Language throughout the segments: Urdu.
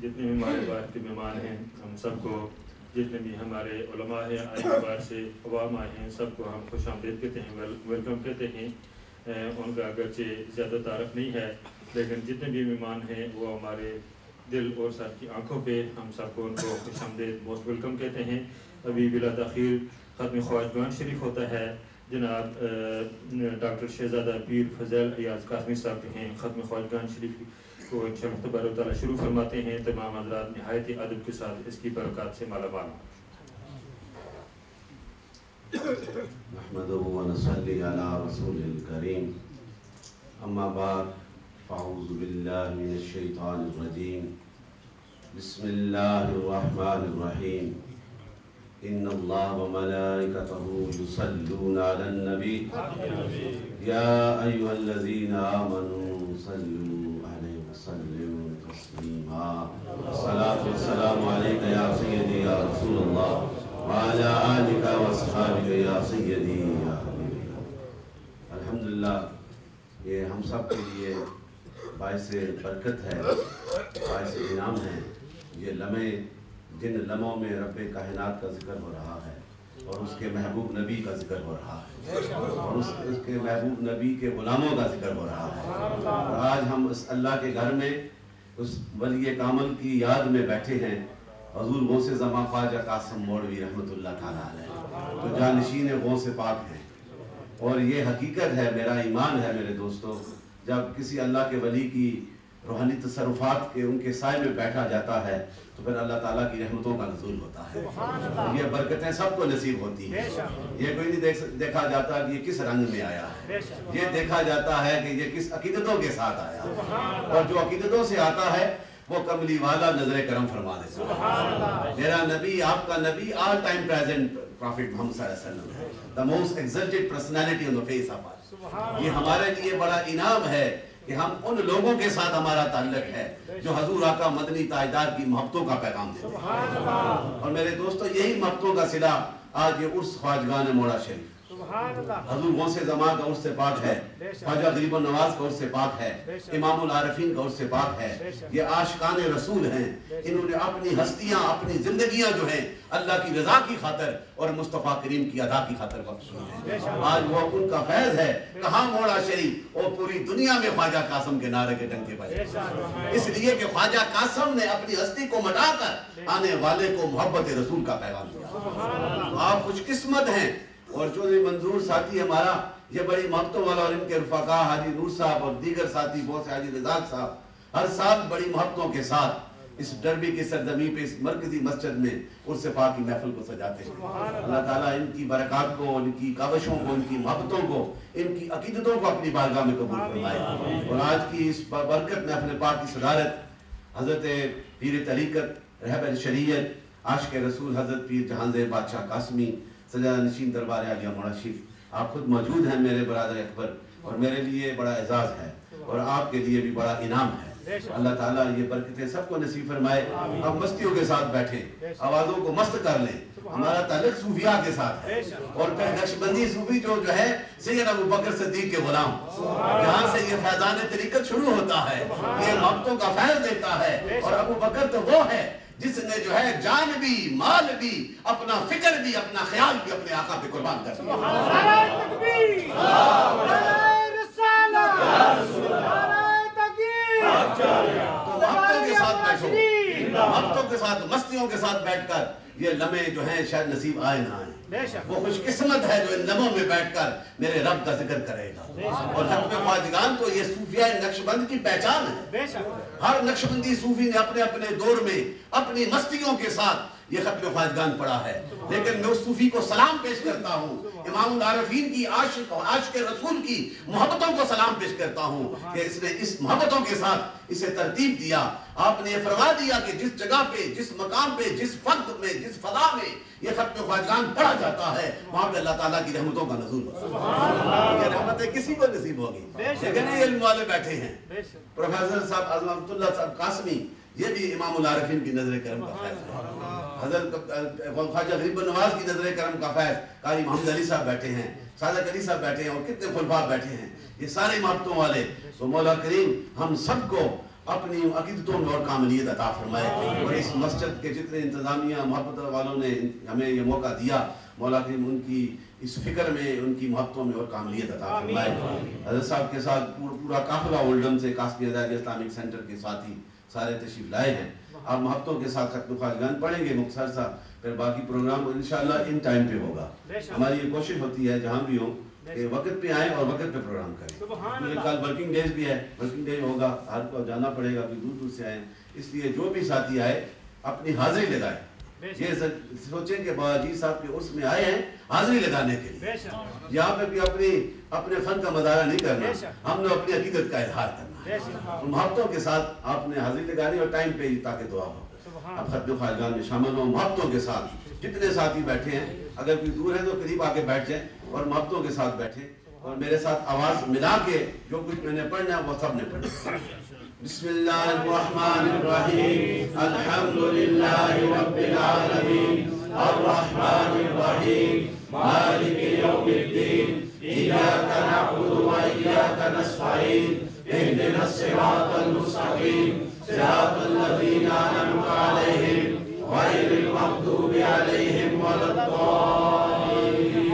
جتنے بھی ہمارے بات کے مہمان ہیں ہم سب کو، جتنے بھی ہمارے علماء ہیں آئے بار سے عوام آئے ہیں، سب کو ہم خوش آمدید کہتے ہیں، ویلکم کہتے ہیں۔ ان کا اگرچہ زیادہ تعارف نہیں ہے لیکن جتنے بھی مہمان ہیں وہ ہمارے دل اور سر کی آنکھوں پہ، ہم سب کو ان کو خوش آمدید موسٹ ویلکم کہتے ہیں۔ ابھی بلا تاخیر ختم خواجگان شریف ہوتا ہے۔ جناب ڈاکٹر شہزادہ پیر فضیل ایاز قاسمی صاحب جو ہیں ختم خواجگان شریف کو انشاءاللہ تبارک و تعالیٰ شروع فرماتے ہیں۔ تمام حضرات نہایت ادب کے ساتھ اس کی برکات سے مالا مال ہوں۔ نحمده ونصلي على رسول الكريم اما بعد فاعوذ بالله من الشيطان الرجيم بسم الله الرحمن الرحيم ان الله وملائكته يصلون على النبي يا ايها الذين امنوا صلوا عليه وسلموا تسليما الصلاة والسلام عليك يا سيدي يا رسول الله وعلى آلك واصحابك يا سيدي يا حبيبي۔ الحمدللہ یہ ہم سب کے لیے باعث برکت ہے، باعث انعام ہے۔ یہ لمحے جن لمحوں میں رب کائنات کا ذکر ہو رہا ہے اور اس کے محبوب نبی کا ذکر ہو رہا ہے اور اس کے محبوب نبی کے غلاموں کا ذکر ہو رہا ہے، اور آج ہم اس اللہ کے گھر میں اس ولی کامل کی یاد میں بیٹھے ہیں، حضور غوث زمان خواجہ قاسم مولوی رحمۃ اللہ تعالیٰ علیہ، جو جانشین غوث پاک ہیں۔ اور یہ حقیقت ہے، میرا ایمان ہے میرے دوستو، جب کسی اللہ کے ولی کی روحانی تصرفات کے ان کے سائے میں بیٹھا جاتا ہے تو پھر اللہ تعالیٰ کی رحمتوں کا نزول ہوتا ہے، یہ برکتیں سب کو نصیب ہوتی ہیں۔ یہ کوئی نہیں دیکھا جاتا کہ یہ کس رنگ میں آیا ہے، یہ دیکھا جاتا ہے کہ یہ کس عقیدتوں کے ساتھ آیا ہے، اور جو عقیدتوں سے آتا ہے وہ کملی والا نظر کرم فرما دیتا ہے۔ میرا نبی، آپ کا نبی، آل ٹائم پریزنٹ پرافٹ محمد صلی اللہ علیہ وسلم ہے، the most exalted personality on the face of earth۔ یہ ہمارے لیے بڑا انعام ہے کہ ہم ان لوگوں کے ساتھ ہمارا تعلق ہے جو حضور آقا مدنی تاجدار کی محبتوں کا پیغام دیتے ہیں۔ اور میرے دوستو، یہی محبتوں کا صلہ آج یہ عرس خواجگان موڑا شریف، حضور غوث زمان کا عرس پاک ہے، خواجہ غریب النواز کا عرس پاک ہے، امام العارفین کا عرس پاک ہے۔ یہ عاشقان رسول ہیں، انہوں نے اپنی ہستیاں، اپنی زندگیاں جو ہیں اللہ کی رضا کی خاطر اور مصطفیٰ کریم کی ادا کی خاطر بخشی ہیں۔ آج وہ ان کا فیض ہے، کہاں موڑا شریف، اور پوری دنیا میں خواجہ قاسم کے نعرے کے ڈنکے بجے، اس لیے کہ خواجہ قاسم نے اپنی ہستی کو مٹا کر آنے والے کو محبت رسول کا پیغام دیا۔ آپ خوش قسمت ہیں۔ اور چودھری منظور ساتھی ہمارا یہ بڑی محبتوں والا اور ان کے رفقا حاجی نور صاحب اور دیگر ساتھی بہت سے حاجی رزاق صاحب ہر سال بڑی محبتوں کے ساتھ اس ڈربی کی سرزمین پہ اس مرکزی مسجد میں عرس پاک کی محفل کو سجاتے ہیں۔ اللہ تعالیٰ ان کی برکات کو، ان کی کاوشوں کو، ان کی محبتوں کو، ان کی عقیدتوں کو اپنی بارگاہ میں قبول فرمائے۔ اور آج کی اس برکت محفل پاک کی صدارت حضرت پیر طریقت رہبر شریعت عاشق رسول حضرت پیر جہانزیب بادشاہ قاسمی سجادہ نشین دربار عالیہ مولانا شریف، آپ خود موجود ہیں میرے برادر اکبر، اور میرے لیے بڑا اعزاز ہے اور آپ کے لیے بھی بڑا انعام ہے۔ اللہ تعالیٰ یہ برکتیں سب کو نصیب فرمائے۔ اب مستیوں کے ساتھ بیٹھیں، آوازوں کو مست کر لیں۔ ہمارا تعلق صوفیاء کے ساتھ ہے، اور پھر نقشبندی صوفی جو ہے سید ابو بکر صدیق کے غلام، یہاں سے یہ فیضان طریقت شروع ہوتا ہے، یہ محبتوں کا فیض دیتا ہے۔ اور ابو بکر تو وہ ہے جس نے جو ہے جان بھی، مال بھی، اپنا فکر بھی، اپنا خیال بھی اپنے آقا پہ قربان کر دیا۔ تو محبتوں کے ساتھ بیٹھو، محبتوں کے ساتھ، مستیوں کے ساتھ بیٹھ کر یہ لمحے جو ہیں شاید نصیب آئے نہ آئے۔ وہ خوش قسمت ہے جو ان لمحوں میں بیٹھ کر میرے رب کا ذکر کرے گا۔ اور ختم خواجگان تو یہ صوفیاء نقشبند کی پہچان ہے۔ ہر نقشبندی صوفی نے اپنے اپنے دور میں اپنی مستیوں کے ساتھ یہ ختم خواجگان پڑھا ہے، لیکن میں اس صوفی کو سلام پیش کرتا ہوں، امام العارفین کی عاشق رسول کی محبتوں کو سلام پیش کرتا ہوں کہ اس نے اس محبتوں کے ساتھ اسے ترتیب دیا۔ آپ نے یہ فرما دیا کہ جس جگہ پہ، جس مقام پہ، جس وقت میں، جس فضا میں یہ ختم خواجگان پڑھا جاتا ہے، وہاں پہ اللہ تعالیٰ کی رحمتوں کا نزول ہوگا۔ یہ رحمتیں کسی کو نصیب ہوگی، لیکن یہ علم والے بیٹھے ہیں۔ پروفیسر صاحب اعظم رحمۃ اللہ صاحب قاسمی، یہ بھی امام العارفین کی نظر کرم کا فیض ہے۔ حضرت خواجہ غریب نواز کی نظر کرم کا فیض، قاری محمد علی صاحب بیٹھے ہیں، صادق علی صاحب بیٹھے ہیں، اور کتنے خلفاء بیٹھے ہیں، یہ سارے محبتوں والے۔ تو مولا کریم ہم سب کو اپنی عقیدتوں میں اور کاملیت عطا فرمائے، اور اس مسجد کے جتنے انتظامیہ محبت والوں نے ہمیں یہ موقع دیا، مولا کریم ان کی اس فکر میں، ان کی محبتوں میں اور کاملیت عطا فرمائے۔ حضرت صاحب کے ساتھ پورا قافلہ اولڈم سے قاسمی ازہری اسلامک سینٹر کے ساتھی سارے تشریف لائے ہیں۔ آپ محبتوں کے ساتھ ختم خواجگان پڑھیں گے مختصر سا، پھر باقی پروگرام انشاءاللہ ان ٹائم پہ ہوگا۔ ہماری یہ کوشش ہوتی ہے جہاں بھی ہوں کہ وقت پہ آئیں اور وقت پہ پروگرام کریں۔ کل ورکنگ ڈیز بھی ہے، ورکنگ ڈے ہوگا، ہر کو جانا پڑے گا، دور دور سے آئیں، اس لیے جو بھی ساتھی آئے اپنی حاضری لگائیں۔ یہ سوچیں کہ بابا جی صاحب کے عرس میں آئے ہیں حاضری لگانے کے لیے، یہاں پہ بھی اپنے فن کا مظاہرہ نہیں کرنا، ہم نے اپنی عقیدت کا اظہار کرنا ہے۔ محبتوں کے ساتھ آپ نے حاضری لگانی اور ٹائم پہ تاکہ دعا ہو۔ اب ختم خواجگان میں شامل ہوں، محبتوں کے ساتھ جتنے ساتھی بیٹھے ہیں، اگر کوئی دور ہے تو قریب آ کے بیٹھ جائیں اور محبتوں کے ساتھ بیٹھیں، اور میرے ساتھ آواز ملا کے جو کچھ میں نے پڑھنا ہے وہ سب نے پڑھنا۔ بسم اللہ الرحمن الرحیم، الحمدللہ رب العالمین، الرحمن الرحیم، مالک یوم الدین، ایاک نعبد و ایاک نستعین، اہدنا الصراط المستقیم، صراط الذین انعمت علیہم غیر المغضوب علیہم ولا الضالین،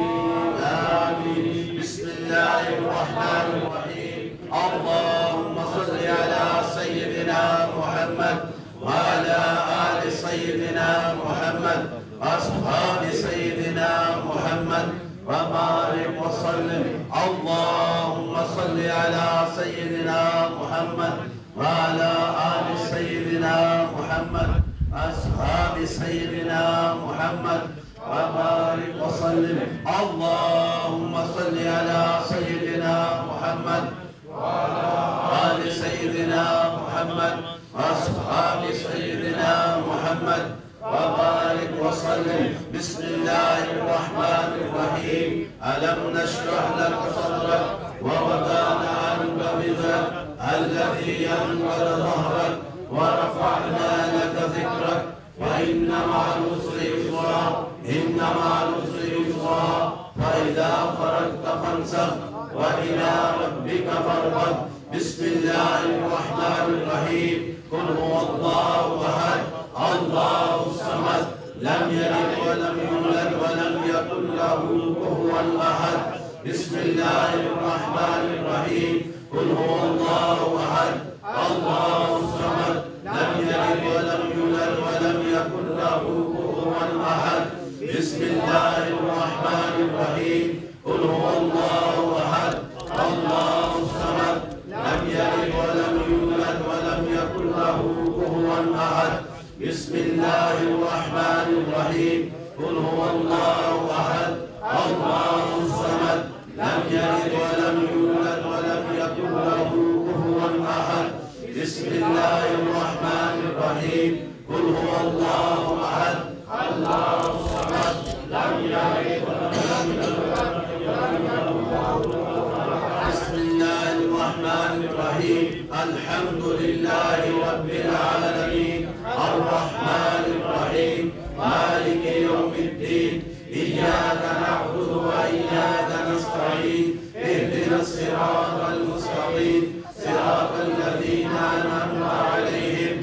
آمین۔ بسم اللہ الرحمن الرحیم، اللہم صل علی سیدنا محمد وعلی آل سیدنا محمد واصحاب سیدنا محمد وبارک وسلم۔ اللہم صل علی سیدنا محمد وعلى آل سيدنا محمد أصحاب سيدنا محمد وبارك وسلم۔ اللهم صل على سيدنا محمد وعلى آل سيدنا محمد أصحاب سيدنا محمد وبارك وسلم۔ بسم الله الرحمن الرحيم، ألم نشرح لك صدرك ووضعنا عنك وزرك الذي أنقض ظهرك ورفعنا لك ذكرك وإن مع العسر يسرا، إن مع العسر يسرا، فإذا فرغت فانصب وإلى ربك فارغب۔ بسم الله الرحمن الرحيم، قل هو الله أحد الله الصمد، لم يلد ولم يولد ولم يكن له كفوا أحد۔ بسم الله الرحمن الرحيم، قل هو الله أحد الله الصمد، لم يلد ولم يولد ولم يكن له كفوا أحد۔ بسم الله الرحمن الرحيم، قل هو الله أحد له كفوا أحد بسم الله الرحمن الرحيم قل هو الله أحد الله الصمد لم يلد ولم يولد ولم يكن له كفوا أحد بسم الله الرحمن الرحيم قل هو الله أحد الله الصمد لم يلد ولم يولد بسم الله الرحمن الرحيم الحمد لله رب العالمين الرحمن الرحيم مالك يوم الدين إياك نعبد وإياك نستعين اهدنا الصراط المستقيم صراط الذين أنعمت عليهم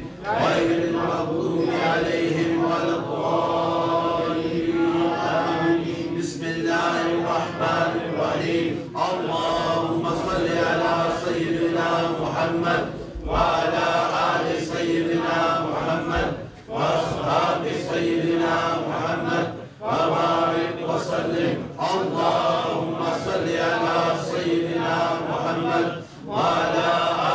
غير المغضوب عليهم ولا الضالين آمين بسم الله الرحمن الرحيم اللهم صل على سيدنا محمد وعلى آل سيدنا محمد وأصحاب سيدنا محمد وبارك وسلم اللهم صل على سيدنا محمد وعلى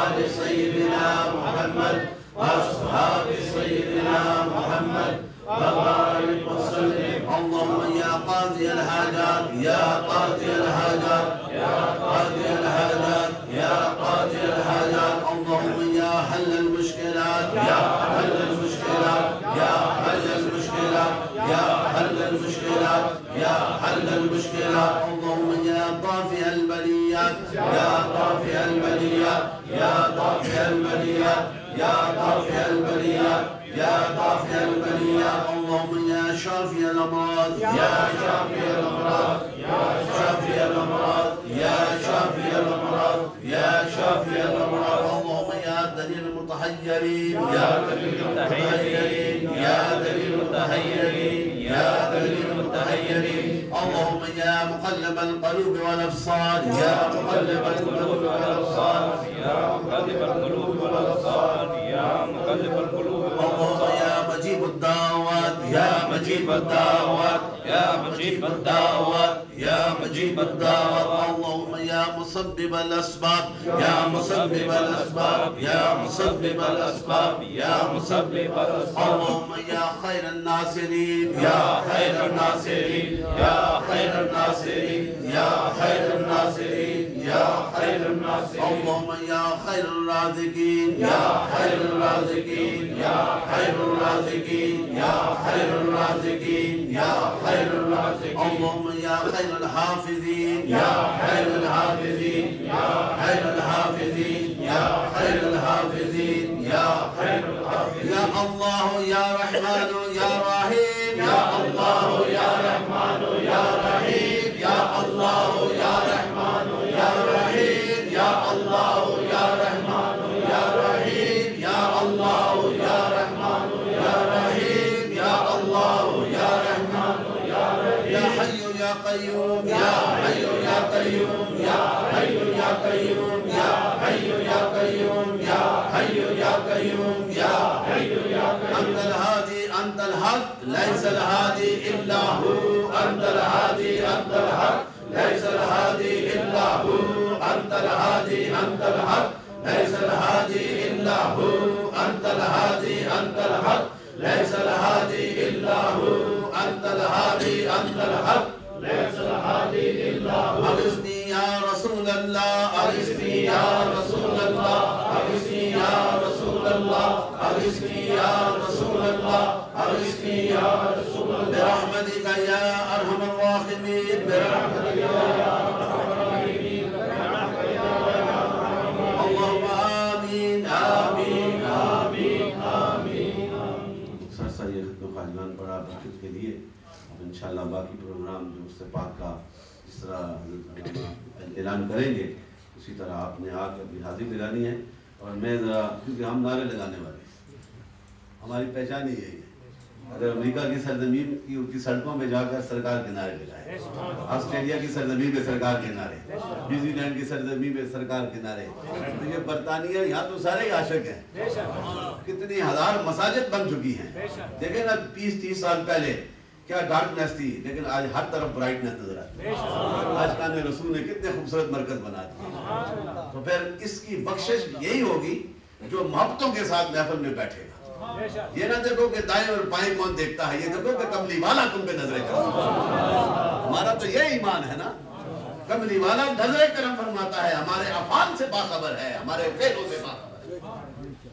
آل سيدنا محمد وأصحاب سيدنا محمد وبارك وسلم اللهم يا قاضي الحاجات يا قاضي الحاجات يا قاضي الحاجات يا قاضي الحاجات اللهم يا حل المشكلات يا حل المشكلات يا حل المشكلات يا حل المشكلات يا حل المشكلات اللهم يا طافئ البليات يا طافئ البليات يا طافئ البليات يا طافئ البليات يا طافئ البليات اللهم يا شافي الأمراض يا شافي الأمراض يا شافي الأمراض يا شافي الأمراض يا شافي الأمراض اللهم يا دليل المتحيرين يا دليل المتحيرين يا دليل المتحيرين يا دليل المتحيرين اللهم يا مقلب القلوب والأبصار يا مقلب القلوب والأبصار يا مقلب القلوب والأبصار يا مقلب القلوب اللهم يا مجيب الدعوات يا مجيب الدعوات يا مجيب الدعوات يا مجيب الدعوات اللهم يا مسبب الأسباب يا مسبب الأسباب يا مسبب الأسباب يا مسبب الأسباب اللهم يا خير الناصرين يا خير الناصرين يا خير الناصرين يا خير الناصرين يا خير الناصرين اللهم يا خير الرازقين يا خير الرازقين يا خير الرازقين يا خير الرازقين يا خير الرازقين اللهم يا خير الحافظين يا خير الحافظين يا خير الحافظين يا خير الحافظين يا خير الحافظين يا الله يا رحمن يا رحيم يا الله يا رحمن يا رحيم يا الله يا رحمن يا رحيم يا الله يا رحمن يا رحيم يا الله يا رحمن يا رحيم يا الله يا رحمن يا رحيم يا حي يا قيوم يا حي يا قيوم يا حي يا قيوم يا حي يا قيوم يا حي يا قيوم يا حي يا قيوم أنت الهادي أنت الحق ليس الهادي إلا هو أنت الهادي أنت الحق ليس الهادي إلا هو أنت الهادي أنت الحق ليس الهادي إلا هو أنت الهادي أنت الحق ليس الهادي إلا هو أنت الهادي أنت الحق ليس الهادي إلا هو أغثني يا رسول الله أغثني يا رسول الله أغثني يا رسول الله أغثني يا رسول الله أغثني يا رسول الله برحمتك يا أرحم الراحمين برحمتك يا أرحم الراحمين اللهم آمين آمين آمين آمين سرسا یہ ختم خاجگان پڑھا برکت کے لیے اب انشاءاللہ باقی پروگرام جو اس سے پاک کا اس طرح اعلان کریں گے اسی طرح آپ نے آ کے بھی حاضری دلانی ہے اور میں ذرا کیونکہ ہم نعرے لگانے والے ہیں ہماری پہچان ہی یہی ہے اگر امریکہ کی سرزمین کی سڑکوں میں جا کر سرکار کے نعرے لگائے آسٹریلیا کی سرزمین پہ سرکار کے نعرے نیوزی لینڈ کی سرزمین پہ سرکار کے نعرے تو یہ برطانیہ یہاں تو سارے ہی عاشق ہیں کتنی ہزار مساجد بن چکی ہیں دیکھیں نا 20-30 سال پہلے کیا ڈارکنیس تھی لیکن آج ہر طرف برائٹنیس نظر آتی ہے آج کان رسول نے کتنے خوبصورت مرکز بنا دیے تو پھر اس کی بخشش یہی ہوگی جو محبتوں کے ساتھ محفل میں بیٹھے گا. یہ نہ دیکھو کہ دائیں اور بائیں کون دیکھتا ہے, یہ دیکھو کہ کملی والا تم پہ نظر کرم. ہمارا تو یہ ایمان ہے نا, کملی والا نظر کرم فرماتا ہے, ہمارے افعال سے باخبر ہے, ہمارے فعلوں سے باخبر ہے.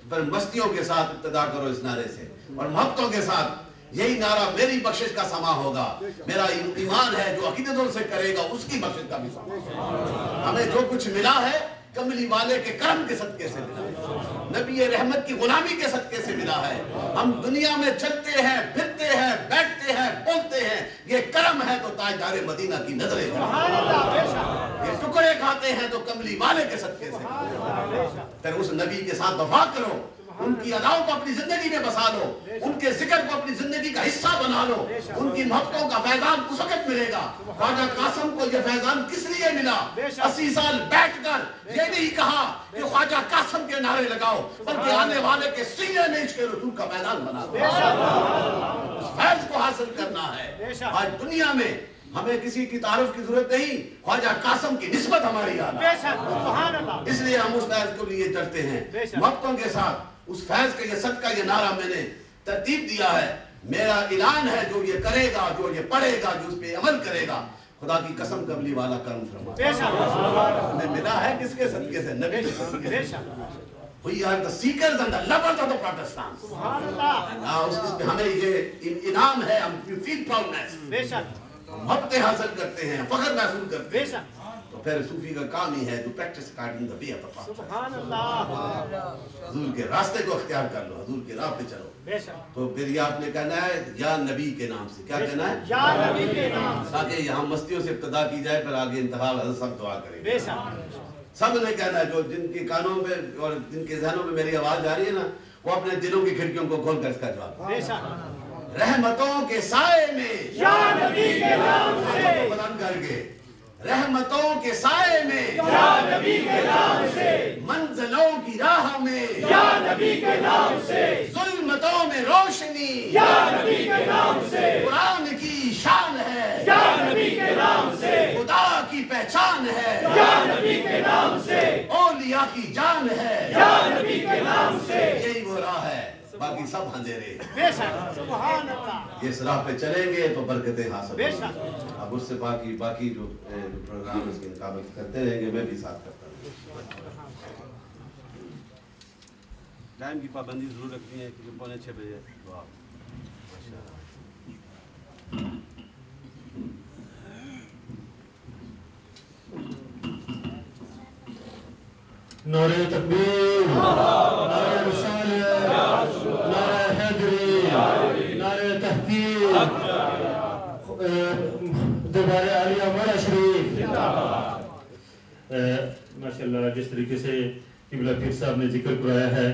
پر مستیوں کے ساتھ ابتدا کرو اس نعرے سے, اور محبتوں کے ساتھ یہی نعرہ میری بخشش کا سما ہوگا. میرا ایمان ہے جو عقیدتوں سے کرے گا اس کی بخشش کا بھی سما ہوگا. ہمیں جو کچھ ملا ہے کملی والے کے کرم کے صدقے سے ملا ہے, نبی رحمت کی غلامی کے صدقے سے ملا ہے. ہم دنیا میں چلتے ہیں, پھرتے ہیں, بیٹھتے ہیں, بولتے ہیں, یہ کرم ہے تو تاجدار مدینہ کی نظریں, یہ ٹکڑے کھاتے ہیں تو کملی والے کے صدقے سے. پھر اس نبی کے ساتھ وفا کرو, ان کی اداؤں کو اپنی زندگی میں بسا لو, ان کے ذکر کو اپنی زندگی کا حصہ بنا لو. ان کی محبتوں کا فیضان اس وقت ملے گا. خواجہ قاسم کو یہ فیضان کس لیے ملا؟ 80 سال بیٹھ کر یہ نہیں کہا کہ خواجہ قاسم کے نعرے لگاؤ, بلکہ آنے والے کے سینے میں عشق رسول کا فیضان بنا دو. اس فیض کو حاصل کرنا ہے. آج دنیا میں ہمیں کسی کی تعارف کی ضرورت نہیں, خواجہ قاسم کی نسبت ہماری آنا, اس لیے ہم اس فیض کو لیے چڑھتے ہیں محبتوں کے ساتھ. اس فیض کا یہ صدقہ, یہ نعرہ میں نے ترتیب دیا ہے. میرا اعلان ہے جو یہ کرے گا, جو یہ پڑھے گا, جو اس پہ عمل کرے گا, خدا کی قسم کملی والا کرم فرماتا. ہمیں ملا ہے کس کے صدقے سے؟ نبی کے صدقے سے. We are the seekers and the lovers of the Protestants. اس پہ ہمیں یہ انعام ہے, ہم feel proudness, محبتیں حاصل کرتے ہیں, فخر محسوس کرتے ہیں. تو پھر صوفی کا کام ہی ہے to practice according the way of the Prophet. حضور کے راستے کو اختیار کر لو, حضور کے راہ پہ چلو. تو پھر یہ آپ نے کہنا ہے یا نبی کے نام سے. کیا کہنا ہے؟ یا نبی کے نام سے. تاکہ یہاں مستیوں سے ابتدا کی جائے, پھر آگے انتہا حضرت سب دعا کریں گے. سب نے کہنا ہے, جو جن کے کانوں میں اور جن کے ذہنوں میں میری آواز جا رہی ہے نا, وہ اپنے دلوں کی کھڑکیوں کو کھول کر اس کا جواب دیں. رحمتوں کے سائے میں یا نبی کے نام سے, بلند کر کے, رحمتوں کے سائے میں یا نبی کے نام سے, منزلوں کی راہ میں یا نبی کے نام سے, ظلمتوں میں روشنی یا نبی کے نام سے, قرآن کی شان ہے یا نبی کے نام سے, خدا کی پہچان ہے یا نبی کے نام سے, اولیاء کی جان ہے یا نبی کے نام سے. یہی وہ راہ ہے, باقی سب اندھیرے. سبحان اللہ. اس راہ پہ چلیں گے تو برکتیں حاصل ہوں گی. اب اس سے باقی جو پروگرام اس کے انتخابات کرتے رہیں گے, میں بھی ساتھ کرتا ہوں. ٹائم کی پابندی ضرور رکھنی ہے کیونکہ 5:45 بجے تو آپ نعرہ تکبیر, نعرہ رسالت, نعرہ حیدری, نعرہ تحقیق, دربار عالیہ مولا شریف. ماشاءاللہ جس طریقے سے قبلہ پیر صاحب نے ذکر کرایا ہے,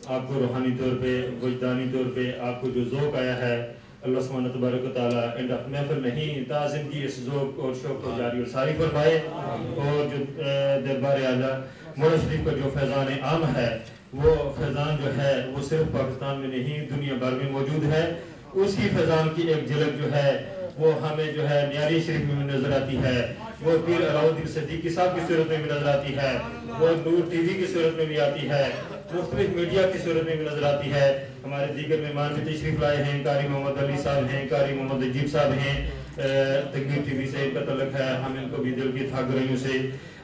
آپ کو روحانی طور پہ, وجدانی طور پہ آپ کو جو ذوق آیا ہے, اللہ سبحانہ تبارک و تعالیٰ اینڈ آف محفل نہیں تا زندگی اس ذوق اور شوق کو جاری اور ساری فرمائے. اور جو دربار اعلیٰ مولا شریف کا جو فیضان عام ہے, وہ فیضان جو ہے وہ صرف پاکستان میں نہیں دنیا بھر میں موجود ہے. اس کی فیضان کی ایک جھلک جو ہے وہ ہمیں جو ہے نیاری شریف میں نظر آتی ہے, وہ پیر علاؤالدین صدیقی صاحب کی صورت میں بھی نظر آتی ہے, وہ نور ٹی وی کی صورت میں بھی آتی ہے, مختلف میڈیا کی صورت میں بھی نظر آتی ہے. ہمارے دیگر مہمان بھی تشریف لائے ہیں, قاری محمد علی صاحب ہیں, قاری محمد عجیب صاحب ہیں, تکبیر ٹی وی سے ان کا تعلق ہے. ہم ان کو بھی دل کی تھا گرہیوں سے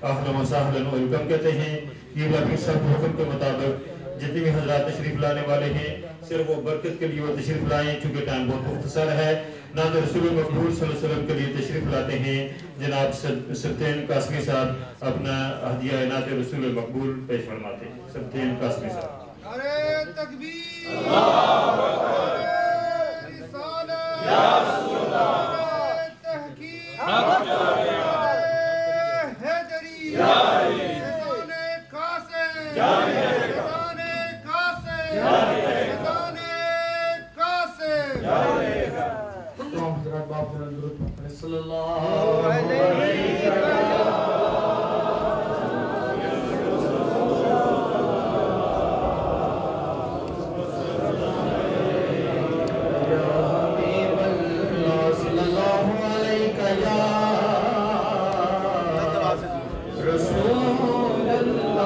اہلا و سہلا ویلکم کہتے ہیں. یہ باقی سب حکم کے مطابق جتنے بھی حضرات تشریف لانے والے ہیں صرف وہ برکت کے لیے وہ تشریف لائیں, چونکہ ٹائم بہت مختصر ہے. نعت رسول مقبول صلی اللہ علیہ وسلم کے لیے تشریف لاتے ہیں جناب سبطین قاسمی صاحب اپنا ہدیہ نعت رسول مقبول پیش فرماتے ہیں. سبطین قاسمی صاحب. نعرہ تکبیر, نعرہ رسالت, یا رسول اللہ, نعرہ تحقیق, نعرہ حیدری, فیضان قاسم, فیضان قاسم, فیضان قاسم. تمام حضرات باپ درود صلی اللہ علیہ وسلم. رسول اللہ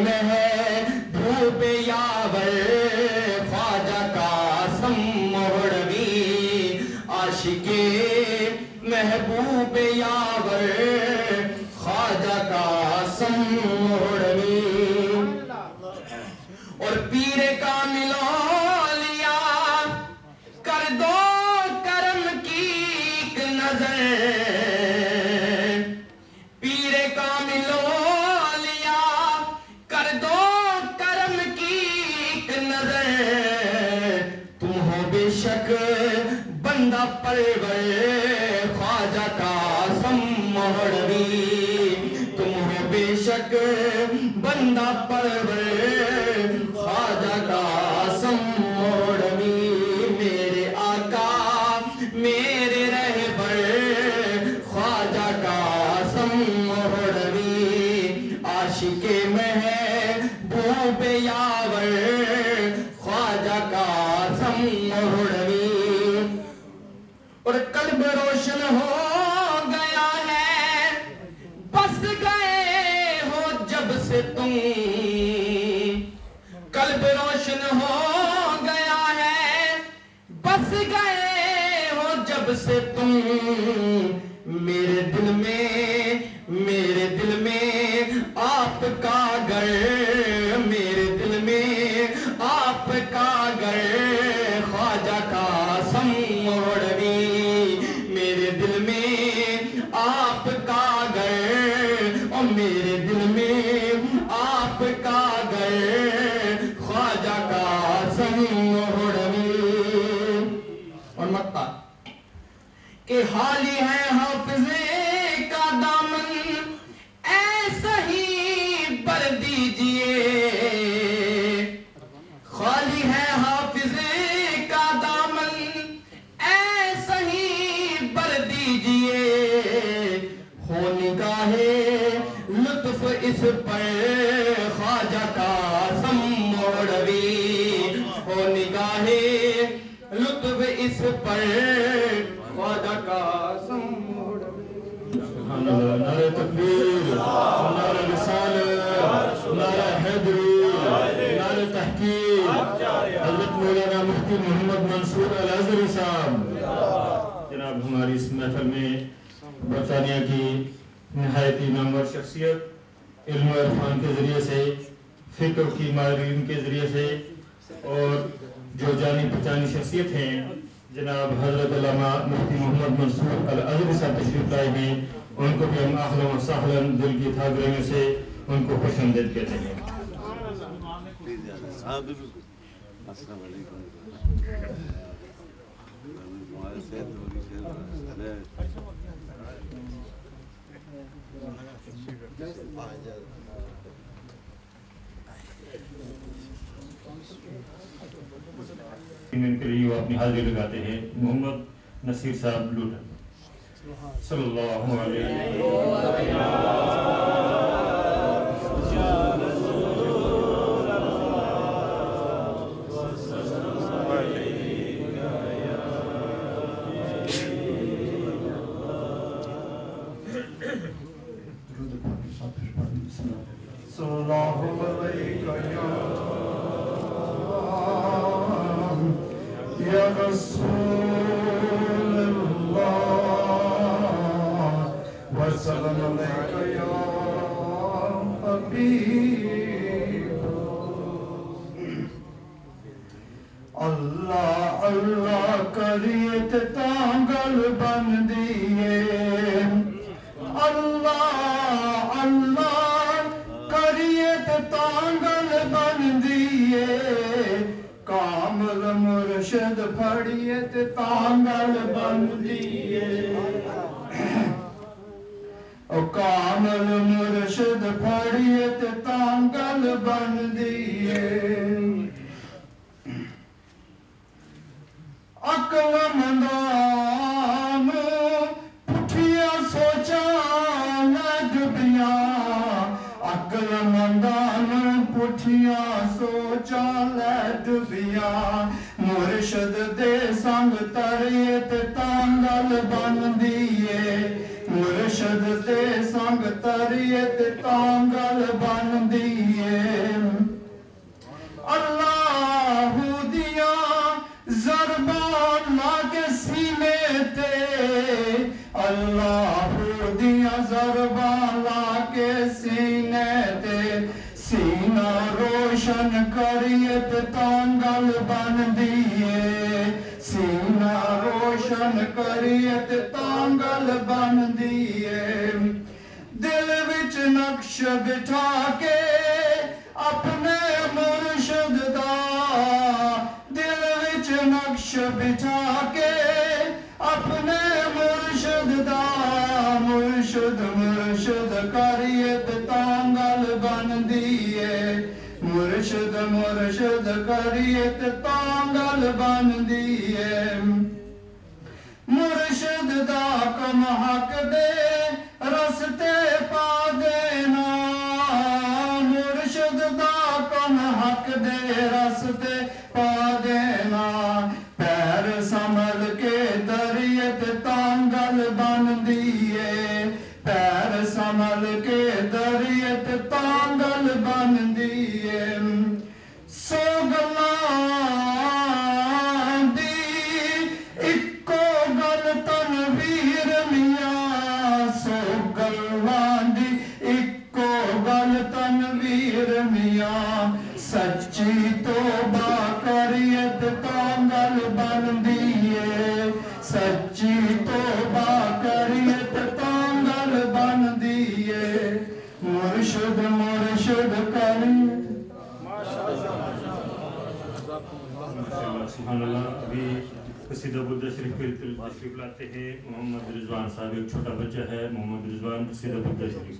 محبوب یاور خواجہ قاسم مہروی عاشق محبوب یاور خواجہ قاسم مہروی اور پیر کامل اولیاء کر دو کرم کی ایک نظر پیر کامل اولیاء کر دو کرم کی ایک نظر تم ہو بے شک بندہ پرور خواجہ قاسم مہروی تم ہو بے شک بندہ پرور خواجہ قاسم مہروی میرے آقا میرے رہبر خواجہ قاسم مہروی عاشق محبوب یاور خواجہ قاسم مہروی اور قلب روشن ہو گیا ہے بس گئے ہو جب سے تم قلب روشن ہو گیا ہے بس گئے ہو جب سے تم میرے دل میں آپ کا گھر میرے دل میں آپ کا گھر خواجہ قاسم مہروی میرے دل میں آپ کا گھر اور میرے دل میں آپ کا گھر خواجہ قاسم مہروی اور مکہ کہ حالی ہے حافظ کا دامن ایسا ہی بر دیجئے خالی ہے حافظ کا دامن ایسا ہی بر دیجئے ہو نگاہ لطف اس پر خواجہ قاسم مہروی ہو نگاہ لطف اس پر خواجہ قاسم سبحان اللہ نعرہ تکبیر نعرہ رسالت نعرہ حیدری نعرہ تحقیق حضرت مولانا مفتی محمد منصور الازہری صاحب جناب ہماری اس محفل میں برطانیہ کی نہایت ہی نامور شخصیت علم و عرفان کے ذریعے سے فقہ کی ماہرین کے ذریعے سے اور جو جانی پہچانی شخصیت ہیں جناب حضرت علامہ مفتی محمد منصور الازہری صاحب تشریف لائے ہیں ان کو بھی ہم اہلا و سہلا دل کی تھا گرمی سے ان کو خوش آمدید کہتے ہیں السلام علیکم ان کے لیے وہ اپنی حاضری لگاتے ہیں محمد نصیر صاحب لوٹن صلی اللہ علیہ یا رسول اللہ وسلم علیکہ یا حبیب اللہ اللہ کریت تانگل بن دیئے اللہ اللہ کریت تانگل بن دیئے کامل مرشد پھڑیت تانگل بن دیئے کامل مرشد پھڑیت تانگل بن دیئے عقل مندان پٹھیا سوچا لڈبیاں عقل مندان پٹھیا سوچا لڈبیاں مرشد دے سنگ تریت تانگل بن دیئے مرشد دے سنگ تریت تانگل بن دیئے کے سینے تے اللہ دیا ضربالا کے سینے تے سینہ روشن کریت تانگل بن دیئے سینہ روشن کریت تانگل بن دیئے دل وچ نقش بٹھا کے اپنے مرشد دا دل وچ نقش بٹھا کے اپنے مرشد دا مرشد مرشد کریت تانگل بن دیئے مرشد مرشد کریت تانگل بن دیئے مرشد دا کم حق دے رستے پا دینا مرشد دا کم حق دے رستے پا دینا پیر سنبھل کے دریت تانگل بن دیئے پیر سنبھل کے دریت تانگل بن دیئے سو گلان دی اکو گل تنویر میاں سو گلان دی اکو گل تنویر میاں سچی توبہ کریت تانگل بن دیئے سچی توبہ کریت تانگل بن دیئے مرشد مرشد کریت سبحان اللہ ابھی قصیدہ بردہ شریف کے تشریف لاتے ہیں محمد رضوان صاحب ایک چھوٹا بچہ ہے محمد رضوان قصیدہ بردہ شریف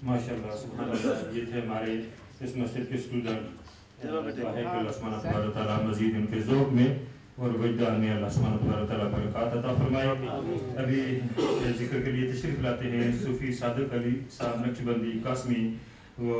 ماشاءاللہ سبحان اللہ، یہ تھے ہمارے اس مسجد کے اسٹوڈنٹ. اللہ سبحانہ تبارک تعالیٰ مزید ان کے ذوق میں اور وجدان میں اللہ سبحانہ تبارک تعالیٰ برکات عطا فرمائے. ابھی ذکر کے لیے تشریف لاتے ہیں صوفی صادق علی صاحب نقشبندی قاسمی، وہ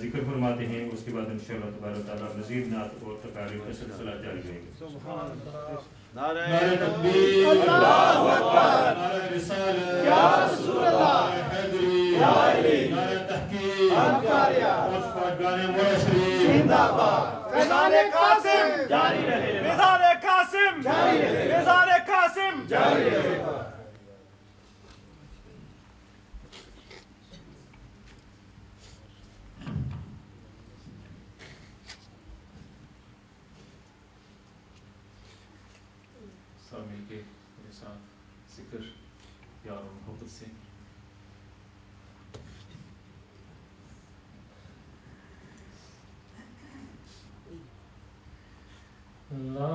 ذکر فرماتے ہیں. اس کے بعد انشاءاللہ تبارک تعالیٰ مزید نعت اور تقاریر کا سلسلہ جاری رہے گا. نعرہ تکبیر، اللہ اکبر، نعرہ رسالت، یا رسول اللہ، نعرہ حیدری، یا علی، نعرہ تحقیق، اور پاٹگانے مولا شریف زندہ باد. مزار قاسم جاری رہے، مزار قاسم جاری رہے، مزار قاسم جاری رہے. سب مل کے میرے ساتھ ذکر پیار اور محبت سے. لا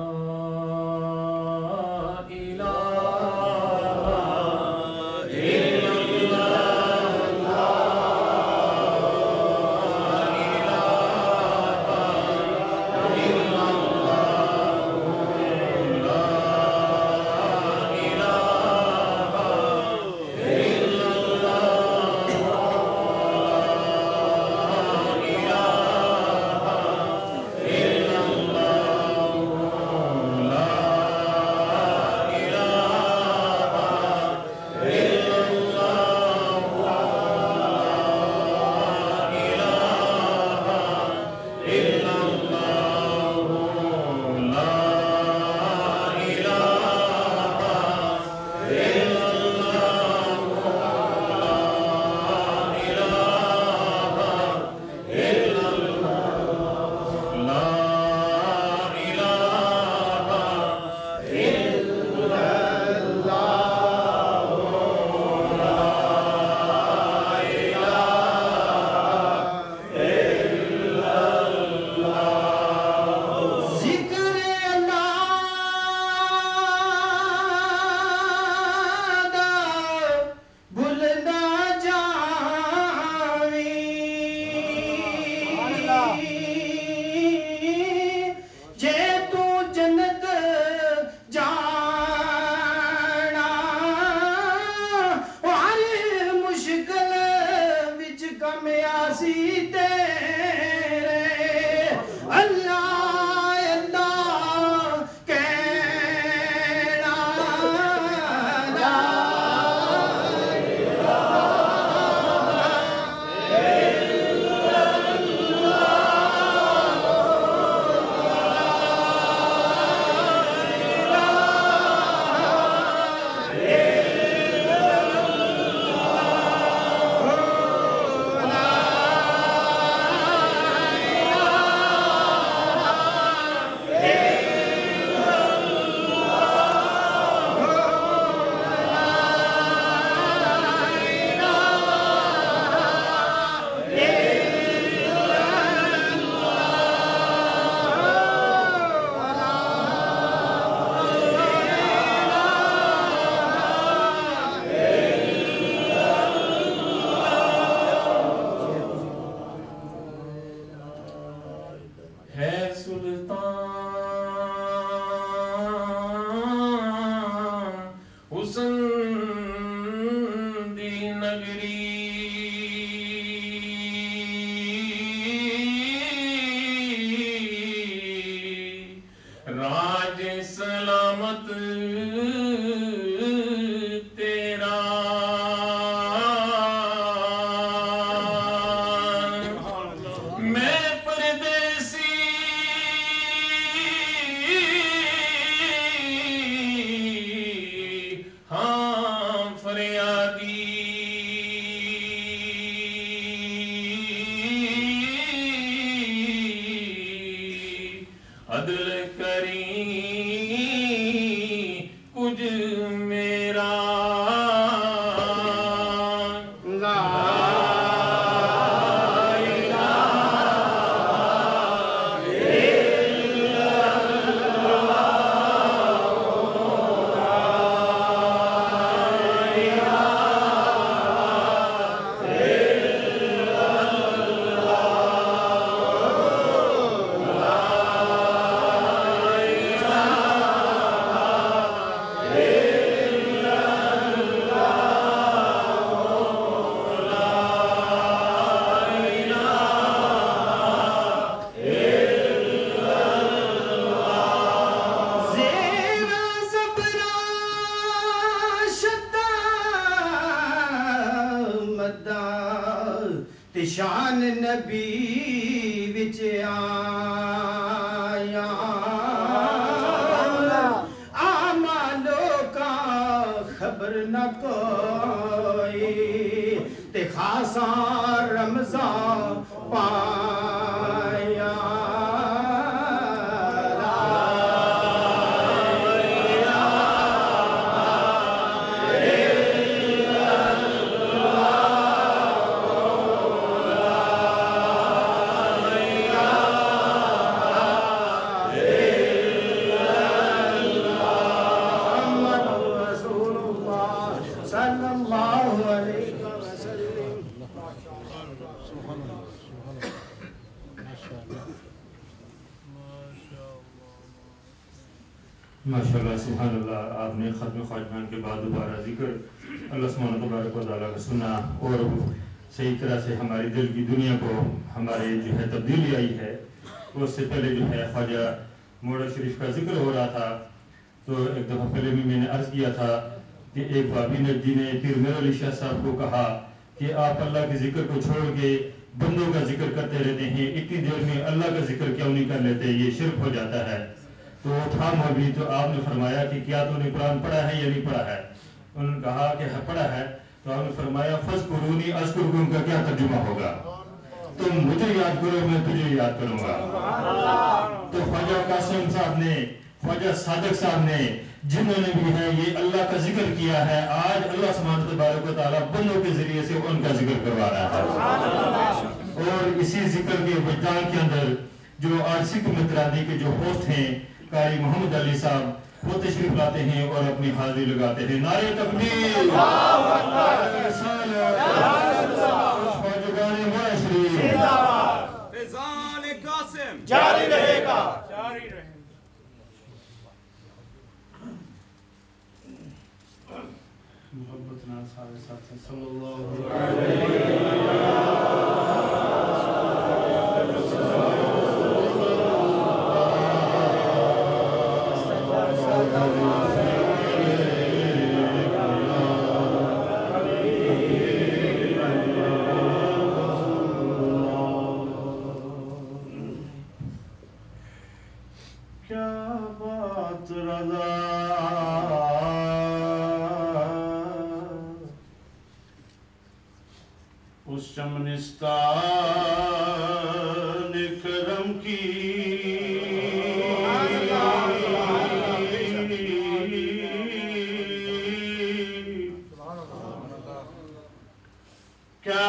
شان نبی وچ آیا آما لوکا خبر نہ کوئی تے خاصا رمضان پایا ماشاءاللہ سبحان اللہ. آپ نے ختم خواجگان کے بعد دوبارہ ذکر اللہ سبحانہ تبارک و تعالیٰ کا سنا اور صحیح طرح سے ہماری دل کی دنیا کو ہمارے جو ہے تبدیلی آئی ہے. اس سے پہلے جو ہے خواجہ موڑا شریف کا ذکر ہو رہا تھا تو ایک دفعہ پہلے بھی میں نے عرض کیا تھا کہ ایک بابی نجدی نے پیر میر علی شاہ صاحب کو کہا کہ آپ اللہ کے ذکر کو چھوڑ کے بندوں کا ذکر کرتے رہتے ہیں, اتنی دیر میں اللہ کا ذکر کیوں نہیں کر لیتے, یہ شرک ہو جاتا ہے. تو وہ تھا مولوی, تو آپ نے فرمایا کہ کیا تو نے قرآن پڑھا ہے یا نہیں پڑھا ہے؟ انہوں نے کہا کہ پڑھا ہے. تو آپ نے فرمایا فَاذْكُرُونِي أَذْكُرْكُمْ کا کیا ترجمہ ہوگا؟ تم مجھے یاد کرو میں تجھے یاد کروں گا. تو خواجہ قاسم صاحب نے, خواجہ صادق صاحب نے, جنہوں نے بھی ہے یہ اللہ کا ذکر کیا ہے, آج اللہ سبحانہ تبارک و تعالیٰ بندوں کے ذریعے سے ان کا ذکر کروا رہا ہے. اور اسی ذکر کے وجدان کے اندر جو آج سکھ مترادی کے جو ہوسٹ ہیں قاری محمد علی صاحب, وہ تشریف لاتے ہیں اور اپنی حاضری لگاتے ہیں. نعرہ تکبیر, نعرہ رسالت, خواجگان مولا شریف, فیضان قاسم جاری رہے گا. محبت نال سارے ساتھی صلی اللہ علیہ کیا بات رضا اس چمنستان کرم کی کیا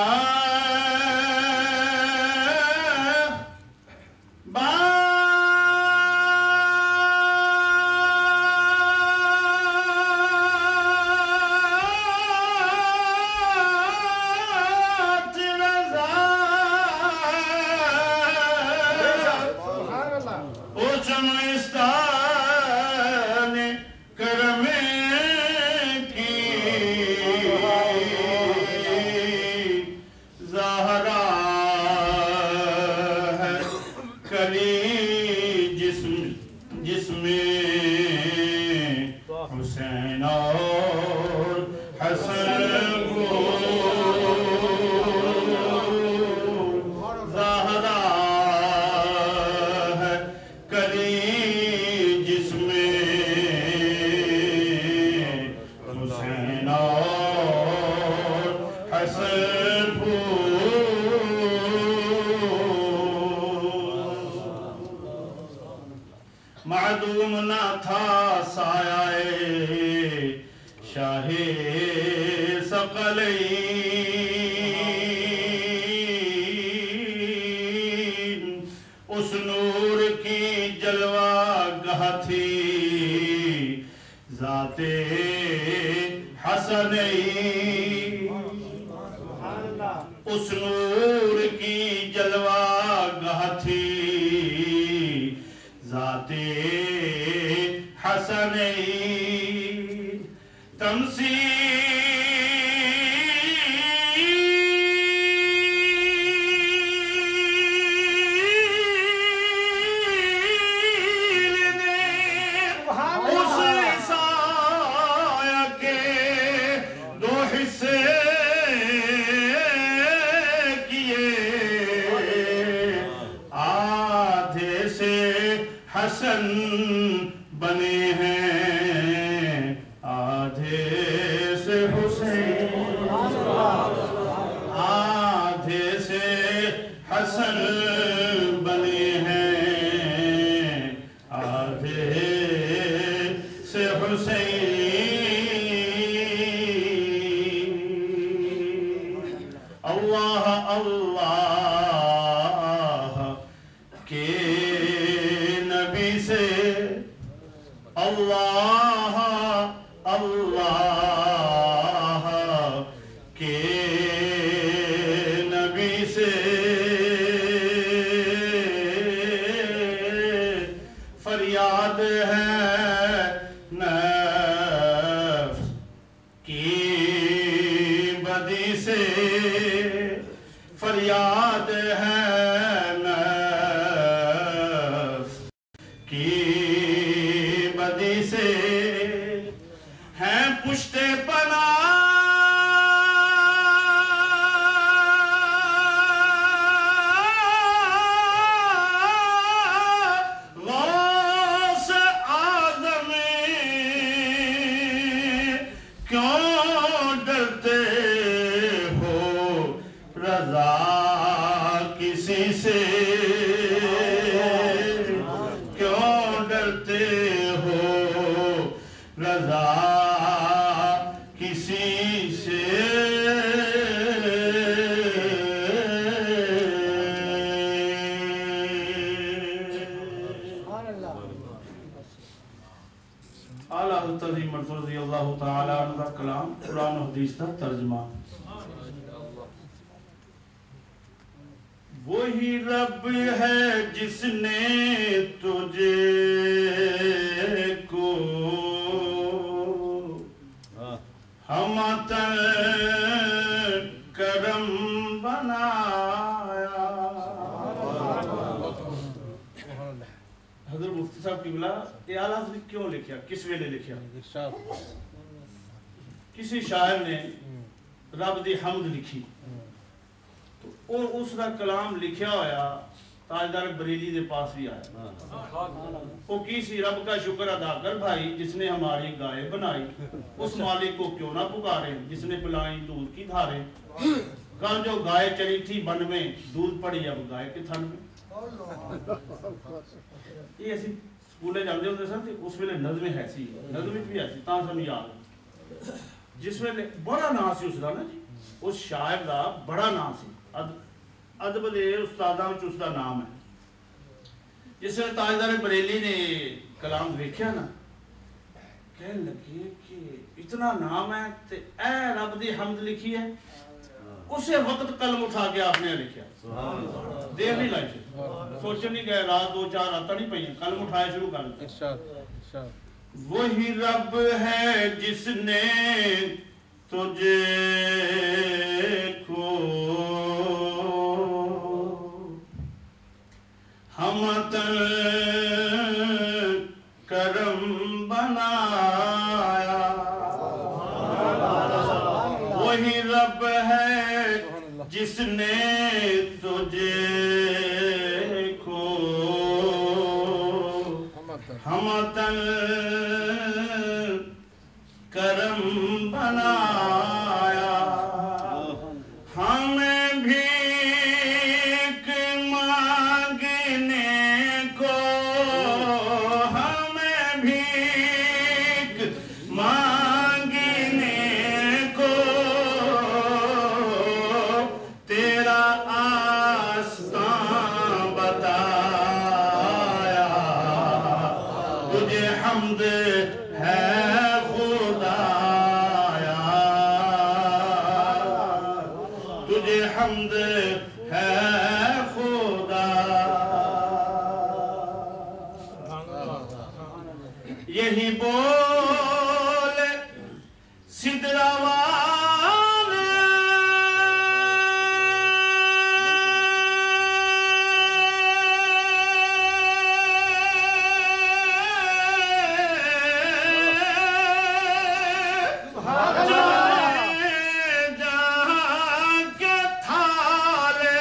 معدوم نہ تھا سایہ شاہ ثقلین, اس نور کی جلوہ گاہ تھی ذات حسنین, اس نور کی جلوہ گاہ تھی ذات حسنین. تمثیل نے اس سایہ کے دو حصے کیے, حسین آدھے سے حسن بنے ہیں آدھے سے حسین اللہ اللہ کے نبی سے اللہ اللہ کے نبی سے فریاد ہے نفس کی بدی سے فریاد ہے نفس کی بدی سے ہیں پشت پناہ غوث آدم کیوں ڈرتے ہو رضا کسی سے کیوں ڈرتے ہو رضا کسی سے اعلیٰ حضرت عظیم منصور رضی اللہ تعالیٰ عنہ کا کلام قرآن و حدیث کا ترجمہ وہی رب ہے جس نے تجھے کو ہمتن کرم بنایا حضرت مفتی صاحب کی بلا یہ اعلیٰ حضرت کیوں لکھیا کس ویلے لکھیا کسی شاعر نے رب دی حمد لکھی تو اس کا کلام لکھیا ہویا تاجدار بریلی دے پاس بھی آیا وہ کسی رب کا شکر ادا کر بھائی جس نے ہماری گائے بنائی اس مالک کو کیوں نہ پکارے جس نے پلائیں دودھ کی دھارے کل جو گائے چلی تھی بن میں دودھ پڑی اب گائے کے تھن میں یہ ایسی سکولے جاندے ہوتے سن اس ویلے نظمیں ایسی نظمیں بھی ایسی تاں سن یاد جس ویلے بڑا نام سی اس دا نا جی اس شاعر دا بڑا نام سی ادب دے استاداں وچ اس دا نام ہے جس ویلے تاجدار بریلی نے کلام دیکھیا نا کہنے لگے کہ اتنا نام ہے تے اے رب دی حمد لکھی ہے اسے وقت قلم اٹھا کے آپ نے لکھیا دیر نہیں لائی تھی سوچے نہیں گئے رات دو چار آتا نہیں پہی قلم اٹھائے شروع کر دیا وہی رب ہے جس نے تجھے کو ہمتن کرم بنایا وہی رب ہے جس نے تجھے کو ہمتن کرم بنایا ہمیں بھیک مانگنے کو ہمیں بھیک مانگنے کو تیرا آستان بتایا تجھے حمد ہے خدایا تجھے حمد ہے خدا یہی بول سدراوان جہاں کے تھالے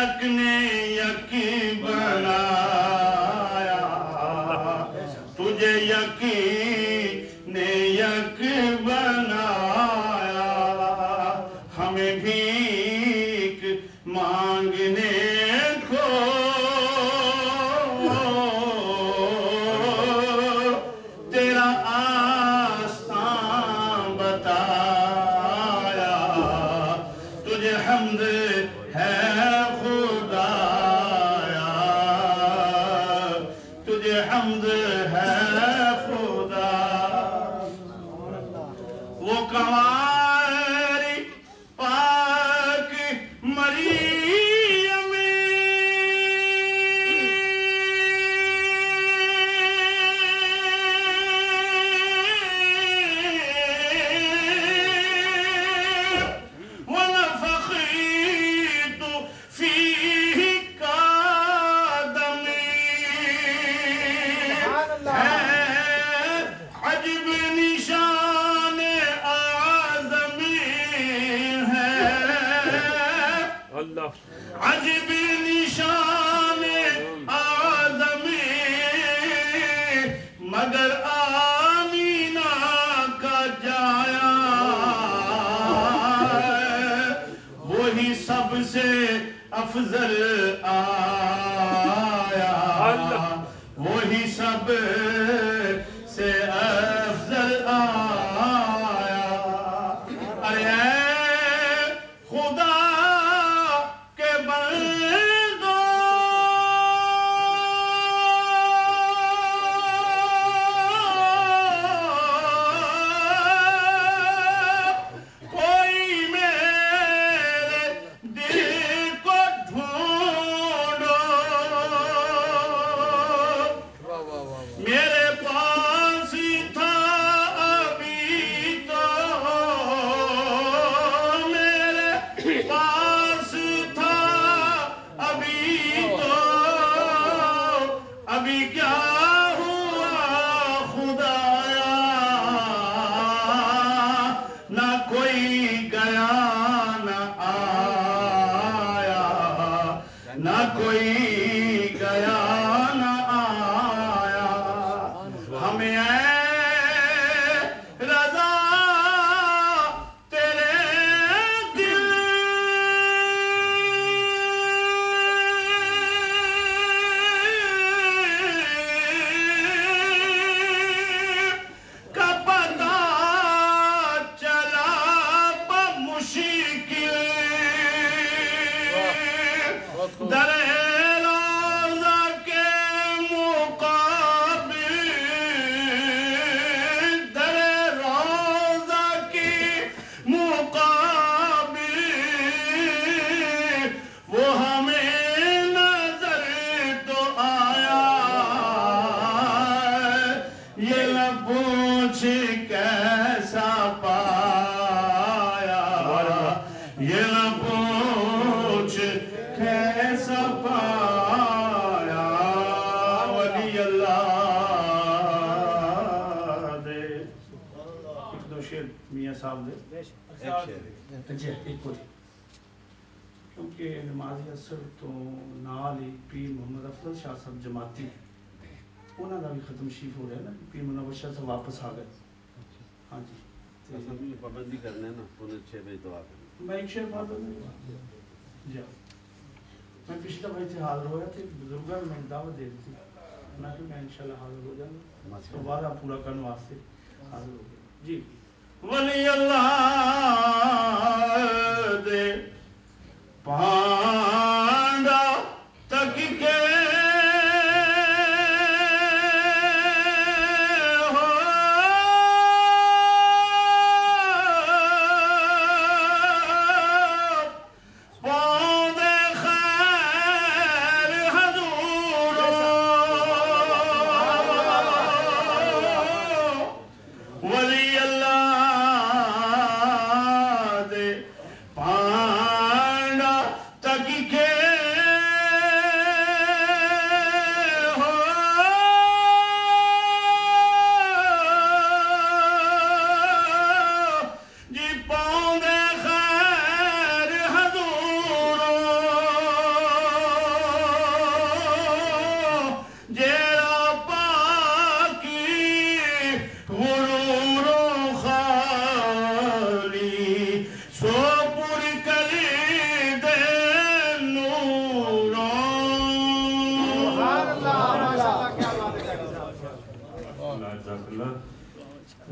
یک نے یک بنایا تجھے یقین نے یک بنایا ہمیں بھیک مانگنے کو تیرا آستان بتایا تجھے حمد ہے خدایا تجھے حمد ہے خدا وہ کنواری پاک مریم ونفخت فيه كادمي عجب نشان اعظمی ہے اللہ عجب نشان آدمی مگر آمینہ کا جایا وہی سب سے افضل آیا وہی سب سے افضل آیا ارے اے خدا کے بندوں کوئی میرے دل کو ڈھونڈو میرے پاس ہی تھا ابھی تو میرے پاس تھا ابھی تو ابھی کیا ہوا خدایا نہ کوئی گیا نہ آیا نہ کوئی گیا نہ آیا ہمیں اے رضا تیرے دل کا پتہ چلا بمشکل در روضہ کے مقابل در روضہ کے مقابل وہ ہمیں نظر تو آیا یہ نہ پوچھ کیسا پایا یہ نہ پوچھ کیسا پایا ولی اللہ دے ایک دو شعر میاں صاحب دے جی ایک کوئی کیونکہ نماز اثر تو نال ہی پیر محمد افضل شاہ صاحب جماعتی انہوں کا بھی ختم شریف ہو رہا ہے نا پیر منور شاہ صاحب واپس آ گئے ہاں جی پابندی کرنے نا انہیں 6 بجے دعا کرنا میں ایک شعر پڑھ دوں جی میں پچھلے بھائی سے حاضر ہوا تھے بزرگوں میں دعوت دے دی تھی میں کہ میں انشاءاللہ حاضر ہو جاؤں گا تو وعدہ پورا کرنے واسطے حاضر ہو گیا جی ولی اللہ دے پانڈا تک کے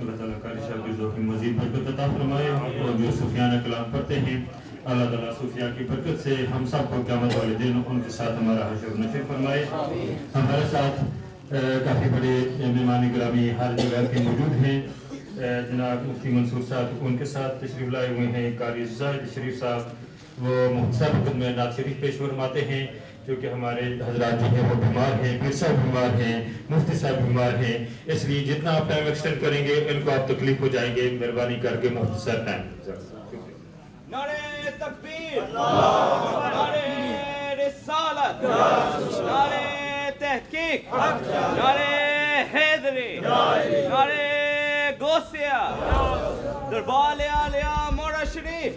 اللہ تعالیٰ قاری صاحب کی مزید برکت عطا فرمائے اور جو صوفیانہ کلام پڑھتے ہیں اللہ تعالیٰ صوفیہ کی برکت سے ہم سب کو قیامت والے دن ان کے ساتھ ہمارا حشر نشر فرمائے. ہمارے ساتھ کافی بڑے مہمان گرامی ہر جگہ کے موجود ہیں. جناب مفتی منصور صاحب ان کے ساتھ تشریف لائے ہوئے ہیں. قاری زاہد شریف صاحب وہ مفتی صاحب میں نعت شریف پیش فرماتے ہیں کیونکہ ہمارے حضرات جو ہیں وہ بیمار ہیں, پیر صاحب بیمار ہیں, مفتی صاحب بیمار ہیں, اس لیے جتنا آپ ٹائم ایکسٹینڈ کریں گے ان کو آپ تکلیف ہو جائیں گے. مہربانی کر کے مفتی صاحب ٹائم. نعرہ تکبیر, نعرہ رسالت, نعرہ تحقیق, نعرہ حیدری, نعرہ غوثیہ, دربار عالیہ مولا شریف,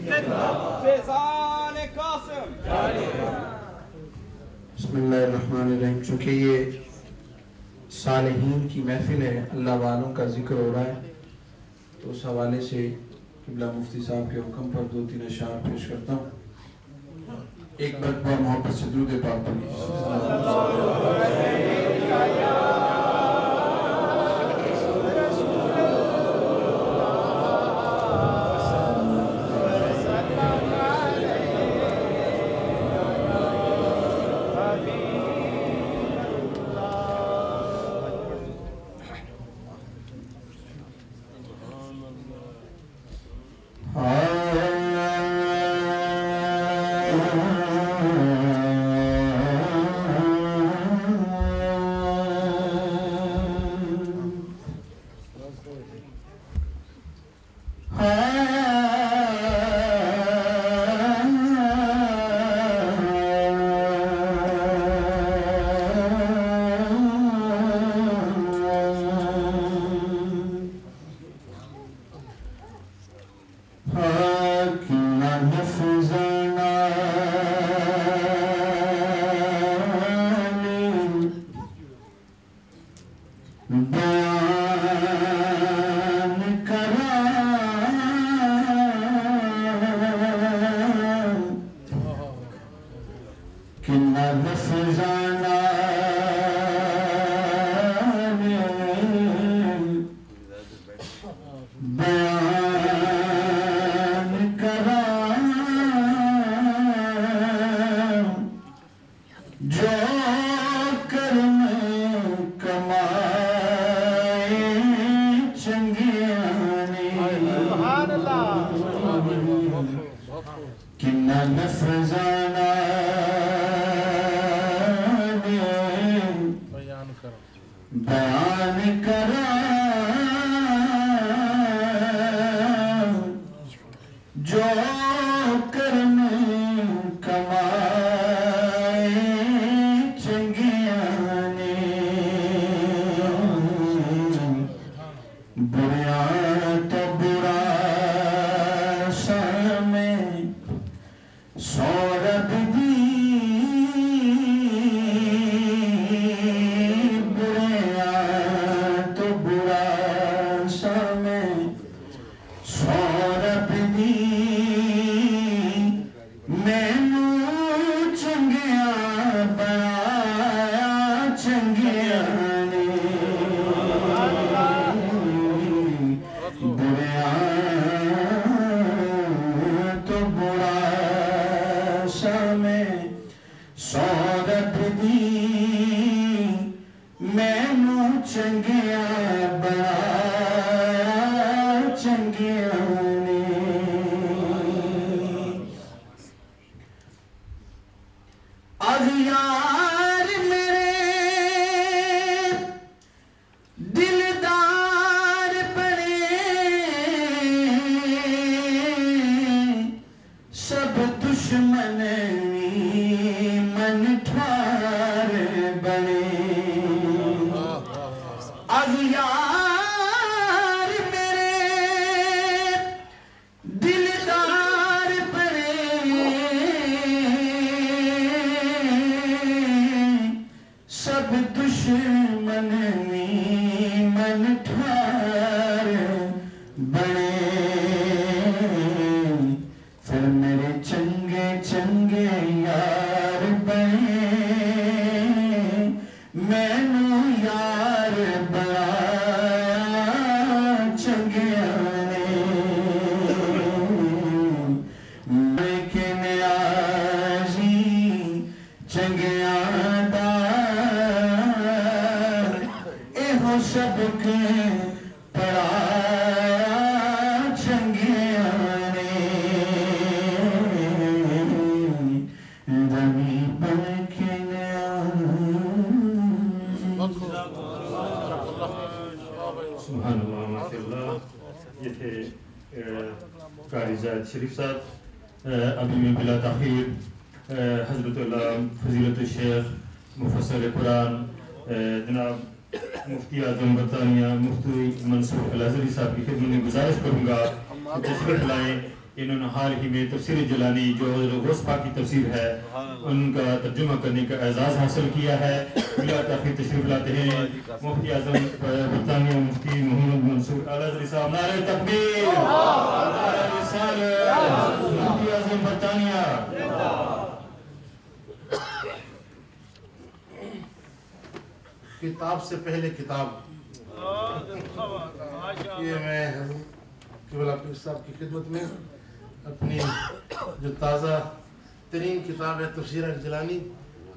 فیضان قاسم. بسم اللہ الرحمن الرحیم. چونکہ یہ صالحین کی محفل ہے, اللہ والوں کا ذکر ہو رہا ہے, تو اس حوالے سے قبلہ مفتی صاحب کے حکم پر 2-3 اشعار پیش کرتا ہوں. ایک مرتبہ محبت سے درود پاک پڑھیے. چنگیاں دا ایہو سبق پڑھایا چنگیاں نے روی بن کے سبحان اللہ ماشاء اللہ. یہ تھے قاری زاہد شریف صاحب. ابھی میں بلا تاخیر حضرت اللہ فضیلت الشیخ مفسر قرآن جناب مفتی اعظم برطانیہ مفتی منصور الازہری صاحب کی خدمت میں گزارش کروں گا کہ تشریف لائیں. انہوں نے حال ہی میں تفسیر جلانی جو حضرت غوث پاک کی تفسیر ہے ان کا ترجمہ کرنے کا اعزاز حاصل کیا ہے. بلا تاخیر تشریف لاتے ہیں مفتی اعظم برطانیہ مفتی محمد منصور الازہری صاحب. نعرہ تکبیر، نعرہ رسالت، مفتی اعظم برطانیہ. کتاب سے پہلے کتاب، یہ میں قبلہ پیر صاحب کی خدمت میں اپنی جو تازہ ترین کتاب ہے تفسیر الجلانی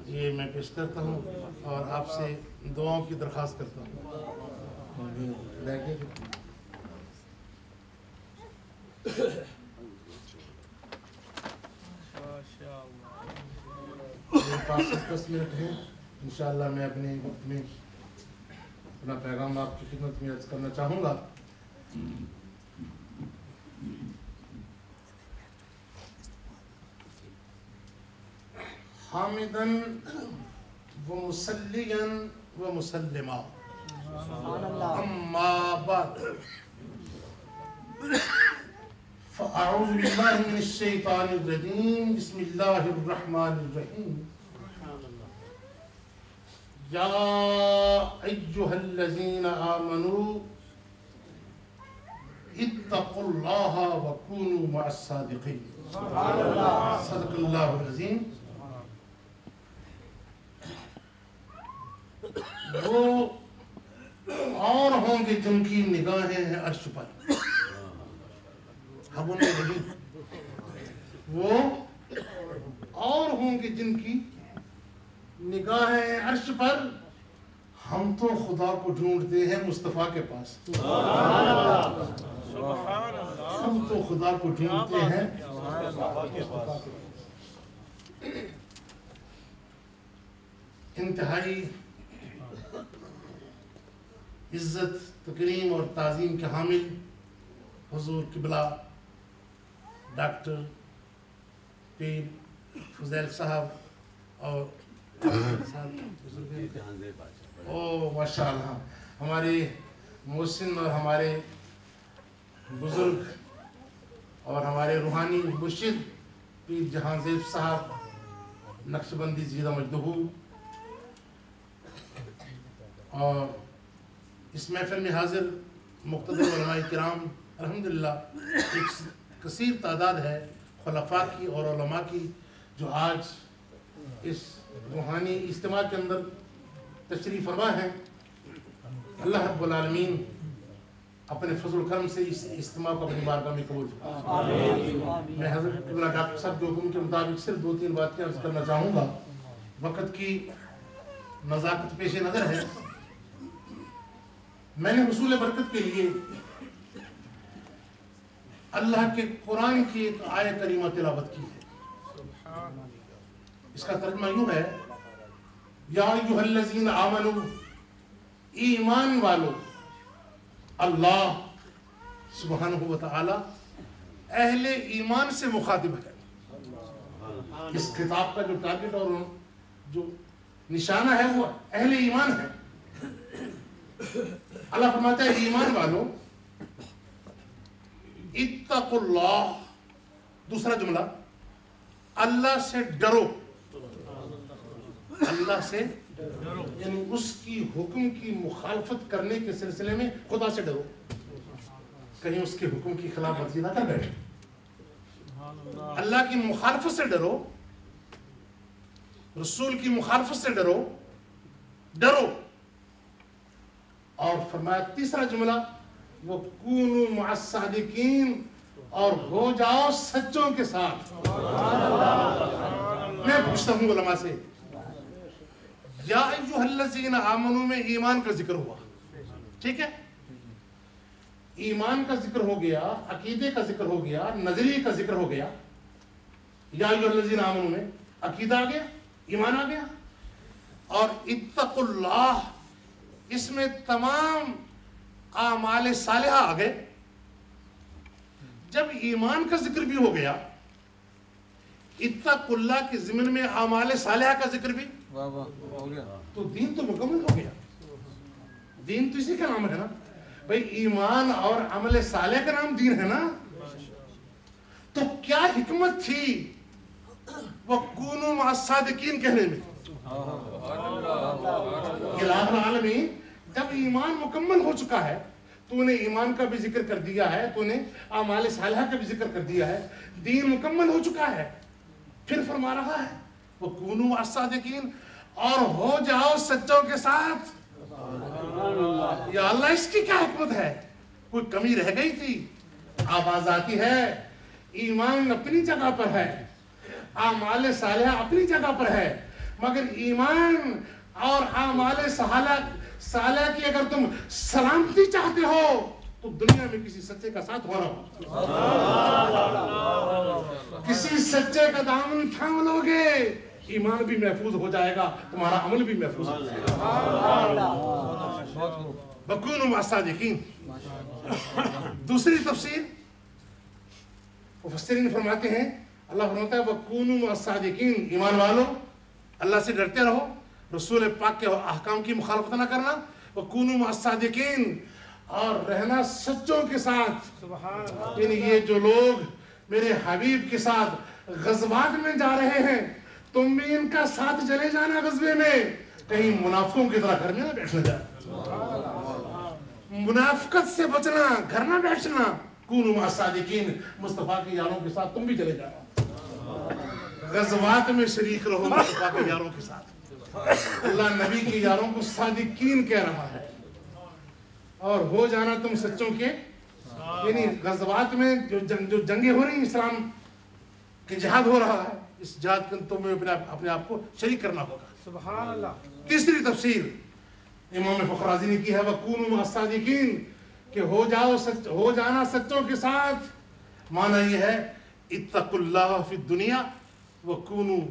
یہ میں پیش کرتا ہوں اور آپ سے دعاؤں کی درخواست کرتا ہوں. میرے پاس 10 منٹ ہیں، انشاءاللہ میں اپنے وقت میں اپنا پیغام آپ کی خدمت میں عرض کرنا چاہوں گا. حامداً ومصلیاً ومسلما اما بعد فاعوذ باللہ من الشیطان الرجیم بسم اللہ الرحمن الرحیم. یا ایہا الذین آمنوا اتقوا اللہ وکونوا مع الصادقین. صدق اللہ العظیم. وہ اور ہوں گے جن کی نگاہیں ہیں عرش پر، ہم ان میں نہیں. وہ اور ہوں گے جن کی نگاہیں ہیں عرش پر، ہم تو خدا کو ڈھونڈتے ہیں مصطفیٰ کے پاس. ہم تو خدا کو ڈھونڈتے ہیں مصطفیٰ کے پاس. انتہائی عزت تکریم اور تعظیم کے حامل حضور قبلہ ڈاکٹر پیر فضیل صاحب اور ماشاءاللہ ہمارے محسن اور ہمارے بزرگ اور ہمارے روحانی مرشد پیر جہاں زیب صاحب نقشبندی زیدہ مجدہو. اور اس محفل میں حاضر مقتدر علماء کرام الحمدللہ ایک کثیر تعداد ہے خلفاء کی اور علماء کی جو آج اس روحانی اجتماع کے اندر تشریف فرما ہیں. اللہ رب العالمین اپنے فضل و کرم سے اس اجتماع کو اپنی بارگاہ میں قبول فرمائے. میں حضرت قبلہ ڈاکٹر صاحب کے حکم کے مطابق صرف 2-3 باتیں عرض کرنا چاہوں گا. وقت کی نزاکت پیش نظر ہے. میں نے حصول برکت کے لیے اللہ کے قرآن کی ایک آیت کریمہ تلاوت کی ہے. اس کا ترجمہ یوں ہے، یا ایھا الذین آمنوا، ایمان والو. اللہ سبحانہ و تعالی اہل ایمان سے مخاطب ہے. اس خطاب کا جو ٹارگٹ اور جو نشانہ ہے وہ اہل ایمان ہے. اللہ فرماتا ہے ایمان والو اتقوا اللہ. دوسرا جملہ اللہ سے ڈرو. اللہ سے یعنی اس کی حکم کی مخالفت کرنے کے سلسلے میں خدا سے ڈرو، کہیں اس کے حکم کی خلاف ورزی نہ کر بیٹھے. اللہ کی مخالفت سے ڈرو، رسول کی مخالفت سے ڈرو. اور فرمایا تیسرا جملہ وَكُونُوا مَعَ الصَّادِقِينَ، اور ہو جاؤ سچوں کے ساتھ. میں پوچھتا ہوں علماء سے یا ایھا الذین آمنوا میں ایمان کا ذکر ہوا، ٹھیک ہے، ایمان کا ذکر ہو گیا، عقیدے کا ذکر ہو گیا، نظریے کا ذکر ہو گیا. یا ایھا الذین آمنوا میں عقیدہ آ گیا، ایمان آ گیا، اور اتقوا اللہ اس میں تمام اعمال صالحہ آ گئے. جب ایمان کا ذکر بھی ہو گیا، اتقوا اللہ کے ضمن میں اعمال صالحہ کا ذکر بھی ہو گیا، تو دین تو مکمل ہو گیا. دین تو اسی کا نام ہے نا بھائی، ایمان اور عمل صالح کا نام دین ہے نا. تو کیا حکمت تھی وَكُونُوا مَعَ الصَّادِقِينَ کہنے میں؟ الہ العالمین، جب ایمان مکمل ہو چکا ہے تو نے ایمان کا بھی ذکر کر دیا ہے، تو نے اعمال صالحہ کا بھی ذکر کر دیا ہے، دین مکمل ہو چکا ہے، پھر فرما رہا ہے وَكُونُوا مَعَ الصَّادِقِينَ، اور ہو جاؤ سچوں کے ساتھ. یا اللہ اس کی کیا حکمت ہے؟ کوئی کمی رہ گئی تھی؟ آواز آتی ہے، ایمان اپنی جگہ پر ہے، اعمال صالحہ اپنی جگہ پر ہے، مگر ایمان اور اعمال صالحہ کی اگر تم سلامتی چاہتے ہو تو دنیا میں کسی سچے کا ساتھ ہونا ہو. کسی سچے کا دامن تھام لو گے، ایمان بھی محفوظ ہو جائے گا، تمہارا عمل بھی محفوظ ہو جائے گا. وَكُونُوا مَعَ الصَّادِقِينَ. دوسری تفسیر مفسرین فرماتے ہیں، اللہ فرماتا ہے وَكُونُوا مَعَ الصَّادِقِينَ، ایمان والو اللہ سے ڈرتے رہو، رسول پاک کے احکام کی مخالفت نہ کرنا. وَكُونُوا مَعَ الصَّادِقِينَ، اور رہنا سچوں کے ساتھ. یعنی یہ جو لوگ میرے حبیب کے ساتھ غزوات میں جا رہے ہیں، تم بھی ان کا ساتھ چلے جانا غزوے میں، کہیں منافقوں کی طرح گھر میں نہ بیٹھنا جائے، منافقت سے بچنا، گھر نہ بیٹھنا. کونوا مع الصادقین، مصطفیٰ کے یاروں کے ساتھ تم بھی چلے جانا، غزوات میں شریک رہو مصطفیٰ کے یاروں کے ساتھ. اللہ نبی کے یاروں کو صادقین کہہ رہا ہے. اور ہو جانا تم سچوں کے، یعنی غزوات میں جو جنگیں ہو رہی ہیں، اسلام کے جہاد ہو رہا ہے، اس جہاد کے تمہیں اپنے آپ کو شریک کرنا ہوگا. سبحان اللہ. تیسری تفسیر امام فخر رازی نے کی ہے وَكُونُوا مَعَ الصَّادِقِينَ، کہ ہو جانا سچوں کے ساتھ. معنی یہ ہے اتقوا اللہ فی الدنیا وَكُونُوا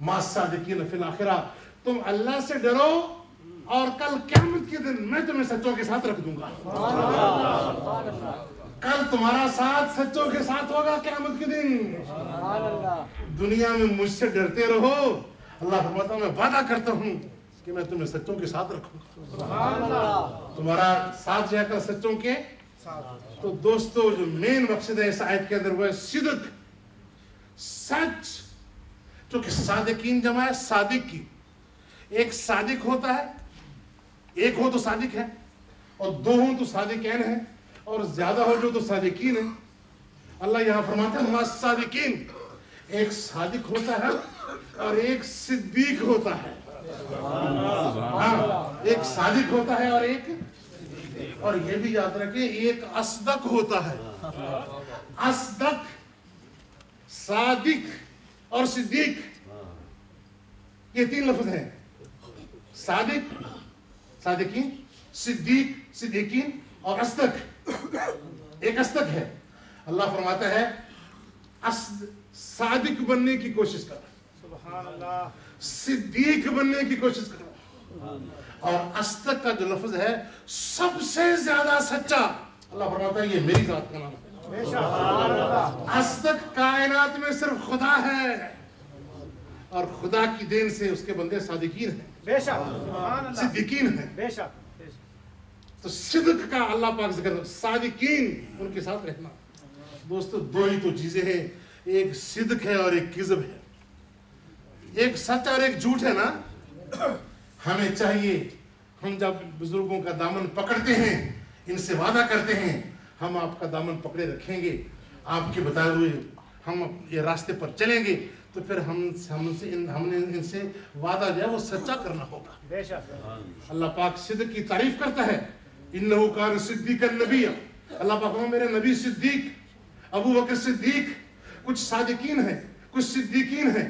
مَعَ الصَّادِقِينَ فی الآخرہ. تم اللہ سے ڈرو اور کل قیامت کے دن میں تمہیں سچوں کے ساتھ رکھ دوں گا. کل تمہارا ساتھ سچوں کے ساتھ ہوگا قیامت کے دن. دنیا میں مجھ سے ڈرتے رہو، اللہ فرماتا ہے میں وعدہ کرتا ہوں کہ میں تمہیں سچوں کے ساتھ رکھوں گا. تمہارا ساتھ جو ہے کل سچوں کے. تو دوستو جو مین مقصد ہے اس آیت کے اندر وہ ہے صدق، سچ. جو کہ صادقین جمع ہے صادق کی. ایک صادق ہوتا ہے، ایک ہو تو صادق ہے، اور دو ہوں تو صادقین ہیں، اور زیادہ ہو جو تو صادقین ہیں. اللہ یہاں فرماتا ہے مع الصادقین، ایک صادق ہوتا ہے اور ایک صدیق ہوتا ہے. ہاں، ایک صادق ہوتا ہے اور یہ بھی یاد رکھیں ایک اصدق ہوتا ہے. اصدق، صادق اور صدیق، یہ تین لفظ ہیں. صادق، صادقین، صدیق، صدیقین، اور اصدق. ایک اصدق ہے. اللہ فرماتا ہے صادق بننے کی کوشش کرو، سبحان اللہ. صدیق بننے کی کوشش کرو. اور اصدق کا جو لفظ ہے سب سے زیادہ سچا، اللہ فرماتا ہے یہ میری ذات کا نام ہے. اصدق کائنات میں صرف خدا ہے، اور خدا کی دین سے اس کے بندے صادقین ہیں، بے شک. سبحان اللہ. صدیقین ہیں. بے شک. تو صدق کا اللہ پاک ذکر، صادقین ان کے ساتھ رہنا. دوستو دو ہی تو چیزیں ہیں، ایک صدق ہے اور ایک کذب ہے. ایک سچ اور ایک جھوٹ ہے نا. ہمیں چاہیے ہم جب بزرگوں کا دامن پکڑتے ہیں، ان سے وعدہ کرتے ہیں ہم آپ کا دامن پکڑے رکھیں گے، آپ کے بتائے ہوئے ہم یہ راستے پر چلیں گے، تو پھر ہم نے ان سے وعدہ جو ہے وہ سچا کرنا ہوگا. بے شک. اللہ پاک صدق کی تعریف کرتا ہے انہو کان صدیقا نبی. اللہ پاک میرے نبی صدیق، ابو بکر صدیق. کچھ صادقین ہیں، کچھ صدیقین ہیں.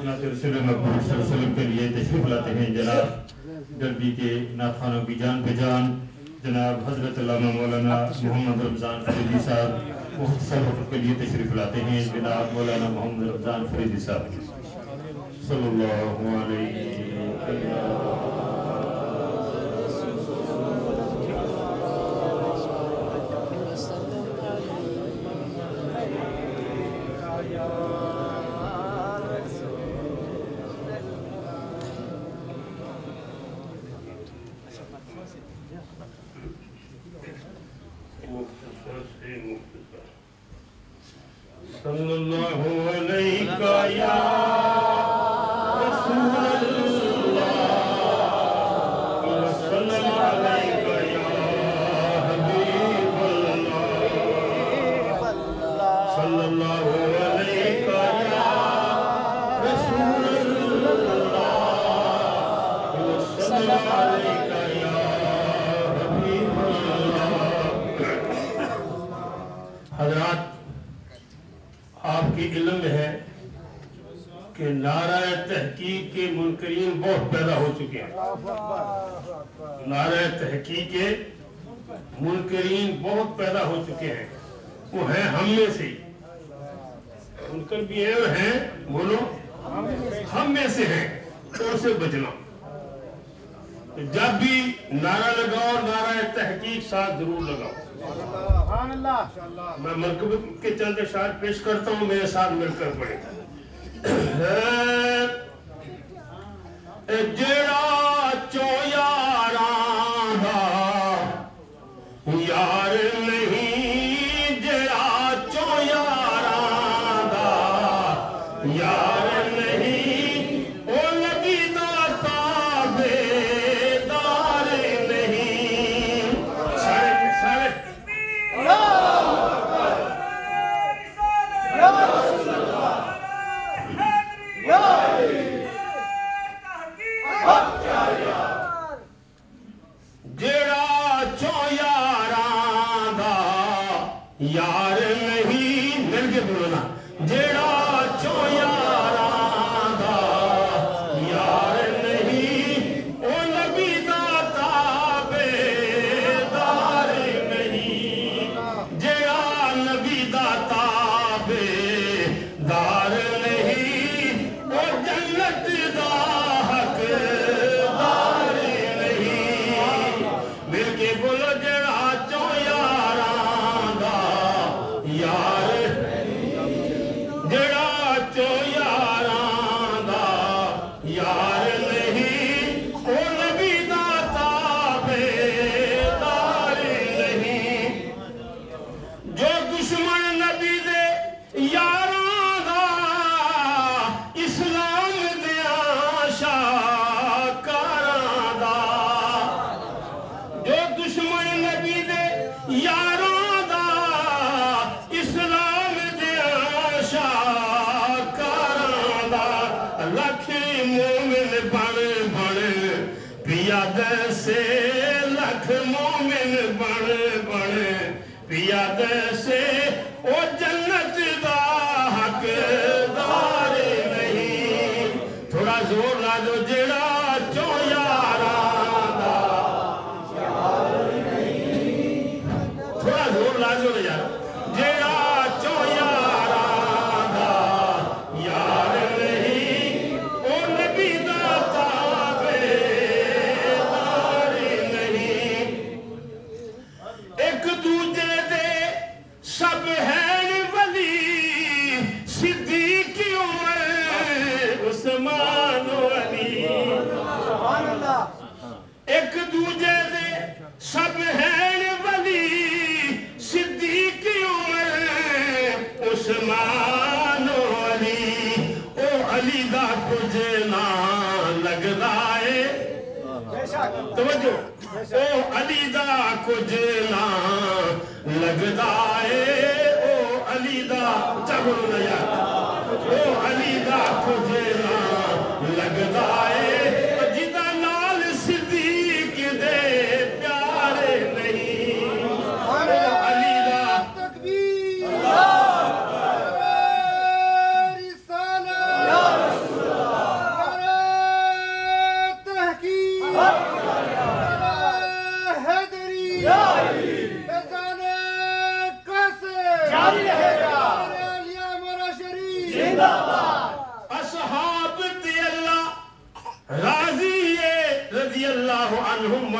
جناب رسول مقبول صلی اللہ علیہ وسلم کے لیے تشریف لاتے ہیں جناب گربی کے نعت خوانوں کی جان پہ جان جناب حضرت علامہ مولانا محمد رمضان فریدی صاحب مختصر وقت کے لیے تشریف لاتے ہیں جناب مولانا محمد رمضان فریدی صاحب صلی اللہ علیہ وسلم. صلی اللہ علیہ یا رسول اللہ وسلم علیہ یا حبیب اللہ صلی اللہ علیہ یا رسول اللہ وسلم علیہ یا حبیب اللہ. حضرات آپ کی علم میں ہے کہ نعرہ تحقیق کے منکرین بہت پیدا ہو چکے ہیں. نعرہ تحقیق کے منکرین بہت پیدا ہو چکے ہیں. وہ ہیں ہم میں سے منکر بھی ہیں اور ہیں بولو ہم میں سے ہیں. تو اسے بچنا جب بھی نعرہ لگاؤ نعرہ تحقیق ساتھ ضرور لگاؤ. میں مرکب کے چند اشعار پیش کرتا ہوں میرے ساتھ مل کر پڑھیں. جڑا چو یاراں دا یار نہیں جڑا چو یاراں دا یار نہیں او لگی دا تابعدار نہیں. سارے جڑا چو یاراں دا یار نہیں مل کے بولنا جڑا چو یاراں دا یار نہیں او نبی دا تابعدار نہیں. جڑا نبی دا تابعدار نہیں او جنت دا حقدار نہیں. مل کے بولو جڑا چو یاراں دا یار جڑا چو یاراں دا یار نہیں او نبی دا تابعدار نہیں. جو دشمن نبی دے یاراں دا اسلام دیاں شاکاراں دا جو دشمن نبی دے یاراں دا اسلام دیاں شاکاراں دا لکھ مومن بن بن پیا دسے لکھ مومن بن بن پیا دسے او جنت دا حقدار نہیں. تھوڑا زور لا دو جڑا چو یاراں دا تھوڑا زور لا دو یار جڑا چو یاراں دا یار نہیں او نبی دا تابعدار نہیں. ایک دوجے دے سب ہیں ولی صدیق عمر عثمان و علی. ایک دوجے دے سب ہیں ولی صدیق عمر عثمان و علی. او علی دا کچھ نہ لگدا ہے توجہ او علی دا کچھ نہ لگدا ہے او علی دا چلو نا یار او علی دا کچھ نہ لگدا ہے جدا نال صدیق دے پیارے نہیں. علی دا تکبیر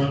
1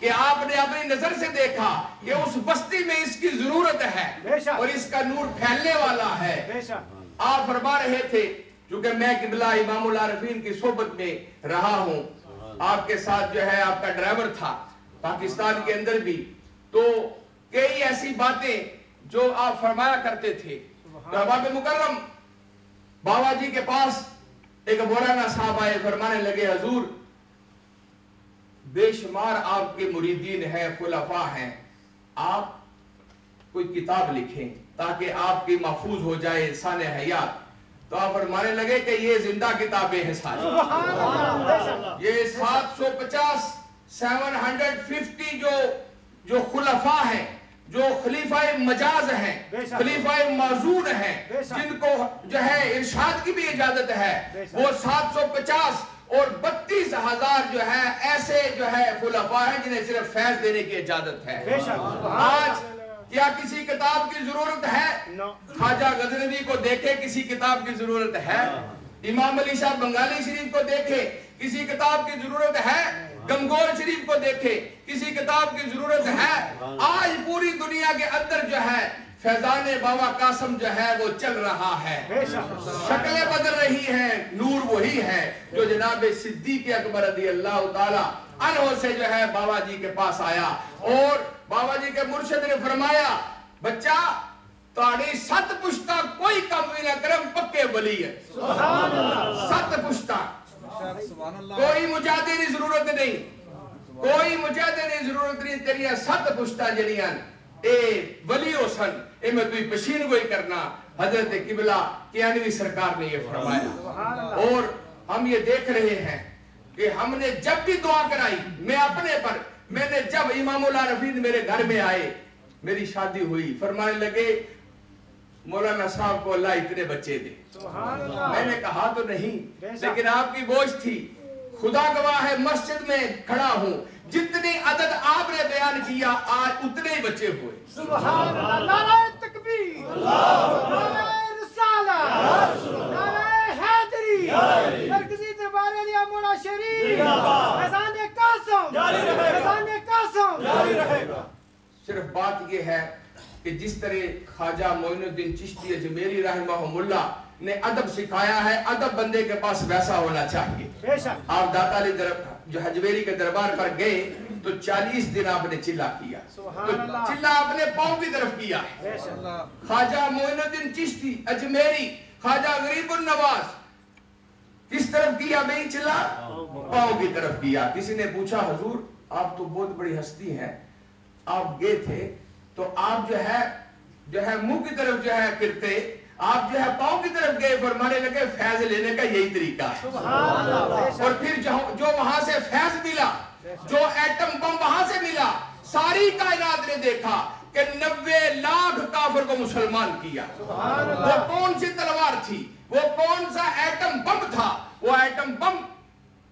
کہ آپ نے اپنی نظر سے دیکھا کہ اس بستی میں اس کی ضرورت ہے اور اس کا نور پھیلنے والا ہے. آپ فرما رہے تھے چونکہ میں قبلہ امام العارفین کی صحبت میں رہا ہوں, آپ کے ساتھ جو ہے آپ کا ڈرائیور تھا پاکستان کے اندر بھی, تو کئی ایسی باتیں جو آپ فرمایا کرتے تھے. تو احباب مکرم بابا جی کے پاس ایک مولانا صاحب آئے, فرمانے لگے حضور بے شمار آپ کے مریدین ہیں, خلفاء ہیں, آپ کوئی کتاب لکھیں تاکہ آپ کی محفوظ ہو جائے انسان حیات. تو آپ فرمانے لگے کہ یہ زندہ کتابیں ہیں ساری, یہ 750 750 جو خلفاء ہیں, جو خلیفہ مجاز ہیں, خلیفہ معزون ہیں, جن کو جو ہے ارشاد کی بھی اجازت ہے, وہ 750 اور 32,000 جو ہے ایسے جو ہے خلفاء ہیں جنہیں صرف فیض دینے کی اجازت ہے. آج کیا کسی کتاب کی ضرورت ہے؟ خواجہ غزنوی کو دیکھے کسی کتاب کی ضرورت ہے؟ امام علی شاہ بنگالی شریف کو دیکھے کسی کتاب کی ضرورت ہے؟ گنگور شریف کو دیکھے کسی کتاب کی ضرورت ہے؟ آج پوری دنیا کے اندر جو ہے فیضان بابا قاسم جو ہے وہ چل رہا ہے, شکلیں بدل رہی ہیں, نور وہی ہے جو جناب صدیق اکبر رضی اللہ تعالی عنہ سے جو ہے بابا جی کے پاس آیا, اور بابا جی کے مرشد نے فرمایا بچہ تاڑی 7 پشتہ کوئی کم بھی نہ کرم پکے ولی ہے. 7 پشتہ کوئی مجاہدے کی ضرورت نہیں, کوئی مجاہدے کی ضرورت نہیں, تیریاں 7 پشتہ جنیاں اے ولی ہو سن, اے میں توی پشین گوئی کرنا. حضرت قبلہ کیانوی سرکار نے یہ فرمایا. اور ہم یہ دیکھ رہے ہیں کہ ہم نے جب بھی دعا کرائی, میں اپنے پر, میں نے جب امام العارفین میرے گھر میں آئے, میری شادی ہوئی, فرمانے لگے مولانا صاحب کو اللہ اتنے بچے دے. میں نے کہا تو نہیں, لیکن آپ کی بوجھ تھی. خدا گواہ ہے مسجد میں کھڑا ہوں, جتنی عدد آپ نے بیان کیا آج اتنے ہی بچے ہوئے. سبحان اللہ, نعرہ تکبیر, نعرہ رسالت, نعرہ حیدری, مرکزی دربار علیہ مولا شریف, فیضان قاسم, فیضان قاسم. صرف بات یہ ہے کہ جس طرح خواجہ معین الدین چشتی اجمیری رحمہ اللہ نے ادب سکھایا ہے, ادب بندے کے پاس ویسا ہونا چاہیے. آپ داتا علی جو اجمیری کے دربار پر گئے تو 40 دن آپ نے چلا کیا, تو چلا آپ نے پاؤں کی طرف کیا. خواجہ معین الدین چشتی اجمیری, خواجہ غریب النواز کس طرف کیا بھئی چلا؟ پاؤں کی طرف کیا. کسی نے پوچھا حضور آپ تو بہت بڑی ہستی ہیں, آپ گئے تھے تو آپ جو ہے منہ کی طرف جو ہے کرتے, آپ جو ہے پاؤں کی طرف گئے. فرمانے لگے فیض لینے کا یہی طریقہ ہے. اور پھر جو وہاں سے فیض ملا, جو ایٹم بم وہاں سے ملا, ساری کائنات نے دیکھا کہ 90 لاکھ کافر کو مسلمان کیا. وہ کون سی تلوار تھی, وہ کون سا ایٹم بم تھا؟ وہ ایٹم بم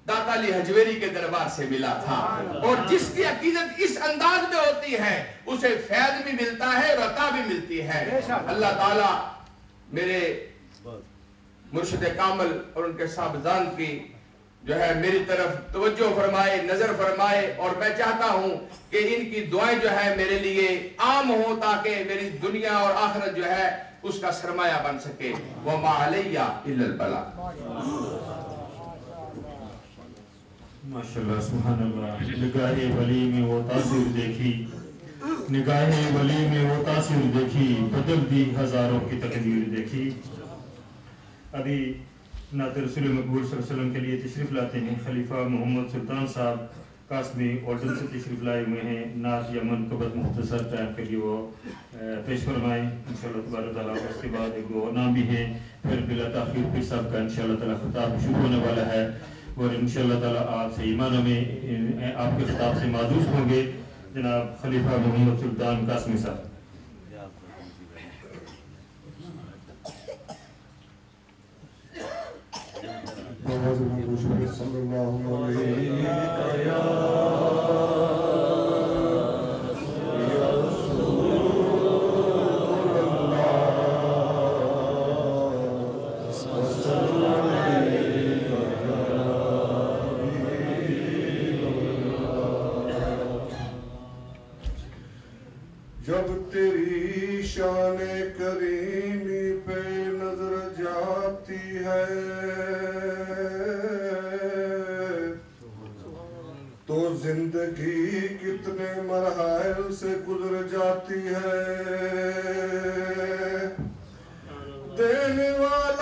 داتا علی حجویری کے دربار سے ملا تھا. اور جس کی عقیدت اس انداز میں ہوتی ہے اسے فیض بھی ملتا ہے اور عطا بھی ملتی ہے. اللہ تعالیٰ میرے مرشد کامل اور ان کے صاحبزان کی جو ہے میری طرف توجہ فرمائے, نظر فرمائے, اور میں چاہتا ہوں کہ ان کی دعائیں جو ہے میرے لیے عام ہوں تاکہ میری دنیا اور آخرت جو ہے اس کا سرمایہ بن سکے. وَمَا عَلَيَّ إِلَّا الْبَلَاغُ. ماشاءاللہ سبحان اللہ. نگاہ ولی میں وہ تاثیر دیکھی, نگاہ ولی میں وہ تاثیر دیکھی, بدل دی ہزاروں کی تقدیر دیکھی. ابھی نعت رسول مقبول صلی اللہ علیہ وسلم کے لیے تشریف لاتے ہیں خلیفہ محمد سلطان صاحب قاسمی اردن سے تشریف لائے ہوئے ہیں. نعت یا منقبت مختصر ٹائم کے لیے وہ پیش فرمائیں انشاءاللہ تبارک تعالیٰ. اس کے بعد ایک دو نام بھی ہیں, پھر بلا تاخیر پھر صاحب کا انشاءاللہ تعالیٰ خطاب شروع ہونے والا ہے, اور انشاءاللہ تعالیٰ آپ سے ایمانوں میں آپ کے خطاب سے معزوز ہوں گے جناب خلیفہ محمد سلطان قاسمی صاحب. صلی اللہ علیہ جب تیری شان کریمی پہ نظر جاتی ہے تو زندگی کتنے مراحل سے گزر جاتی ہے. دینے والا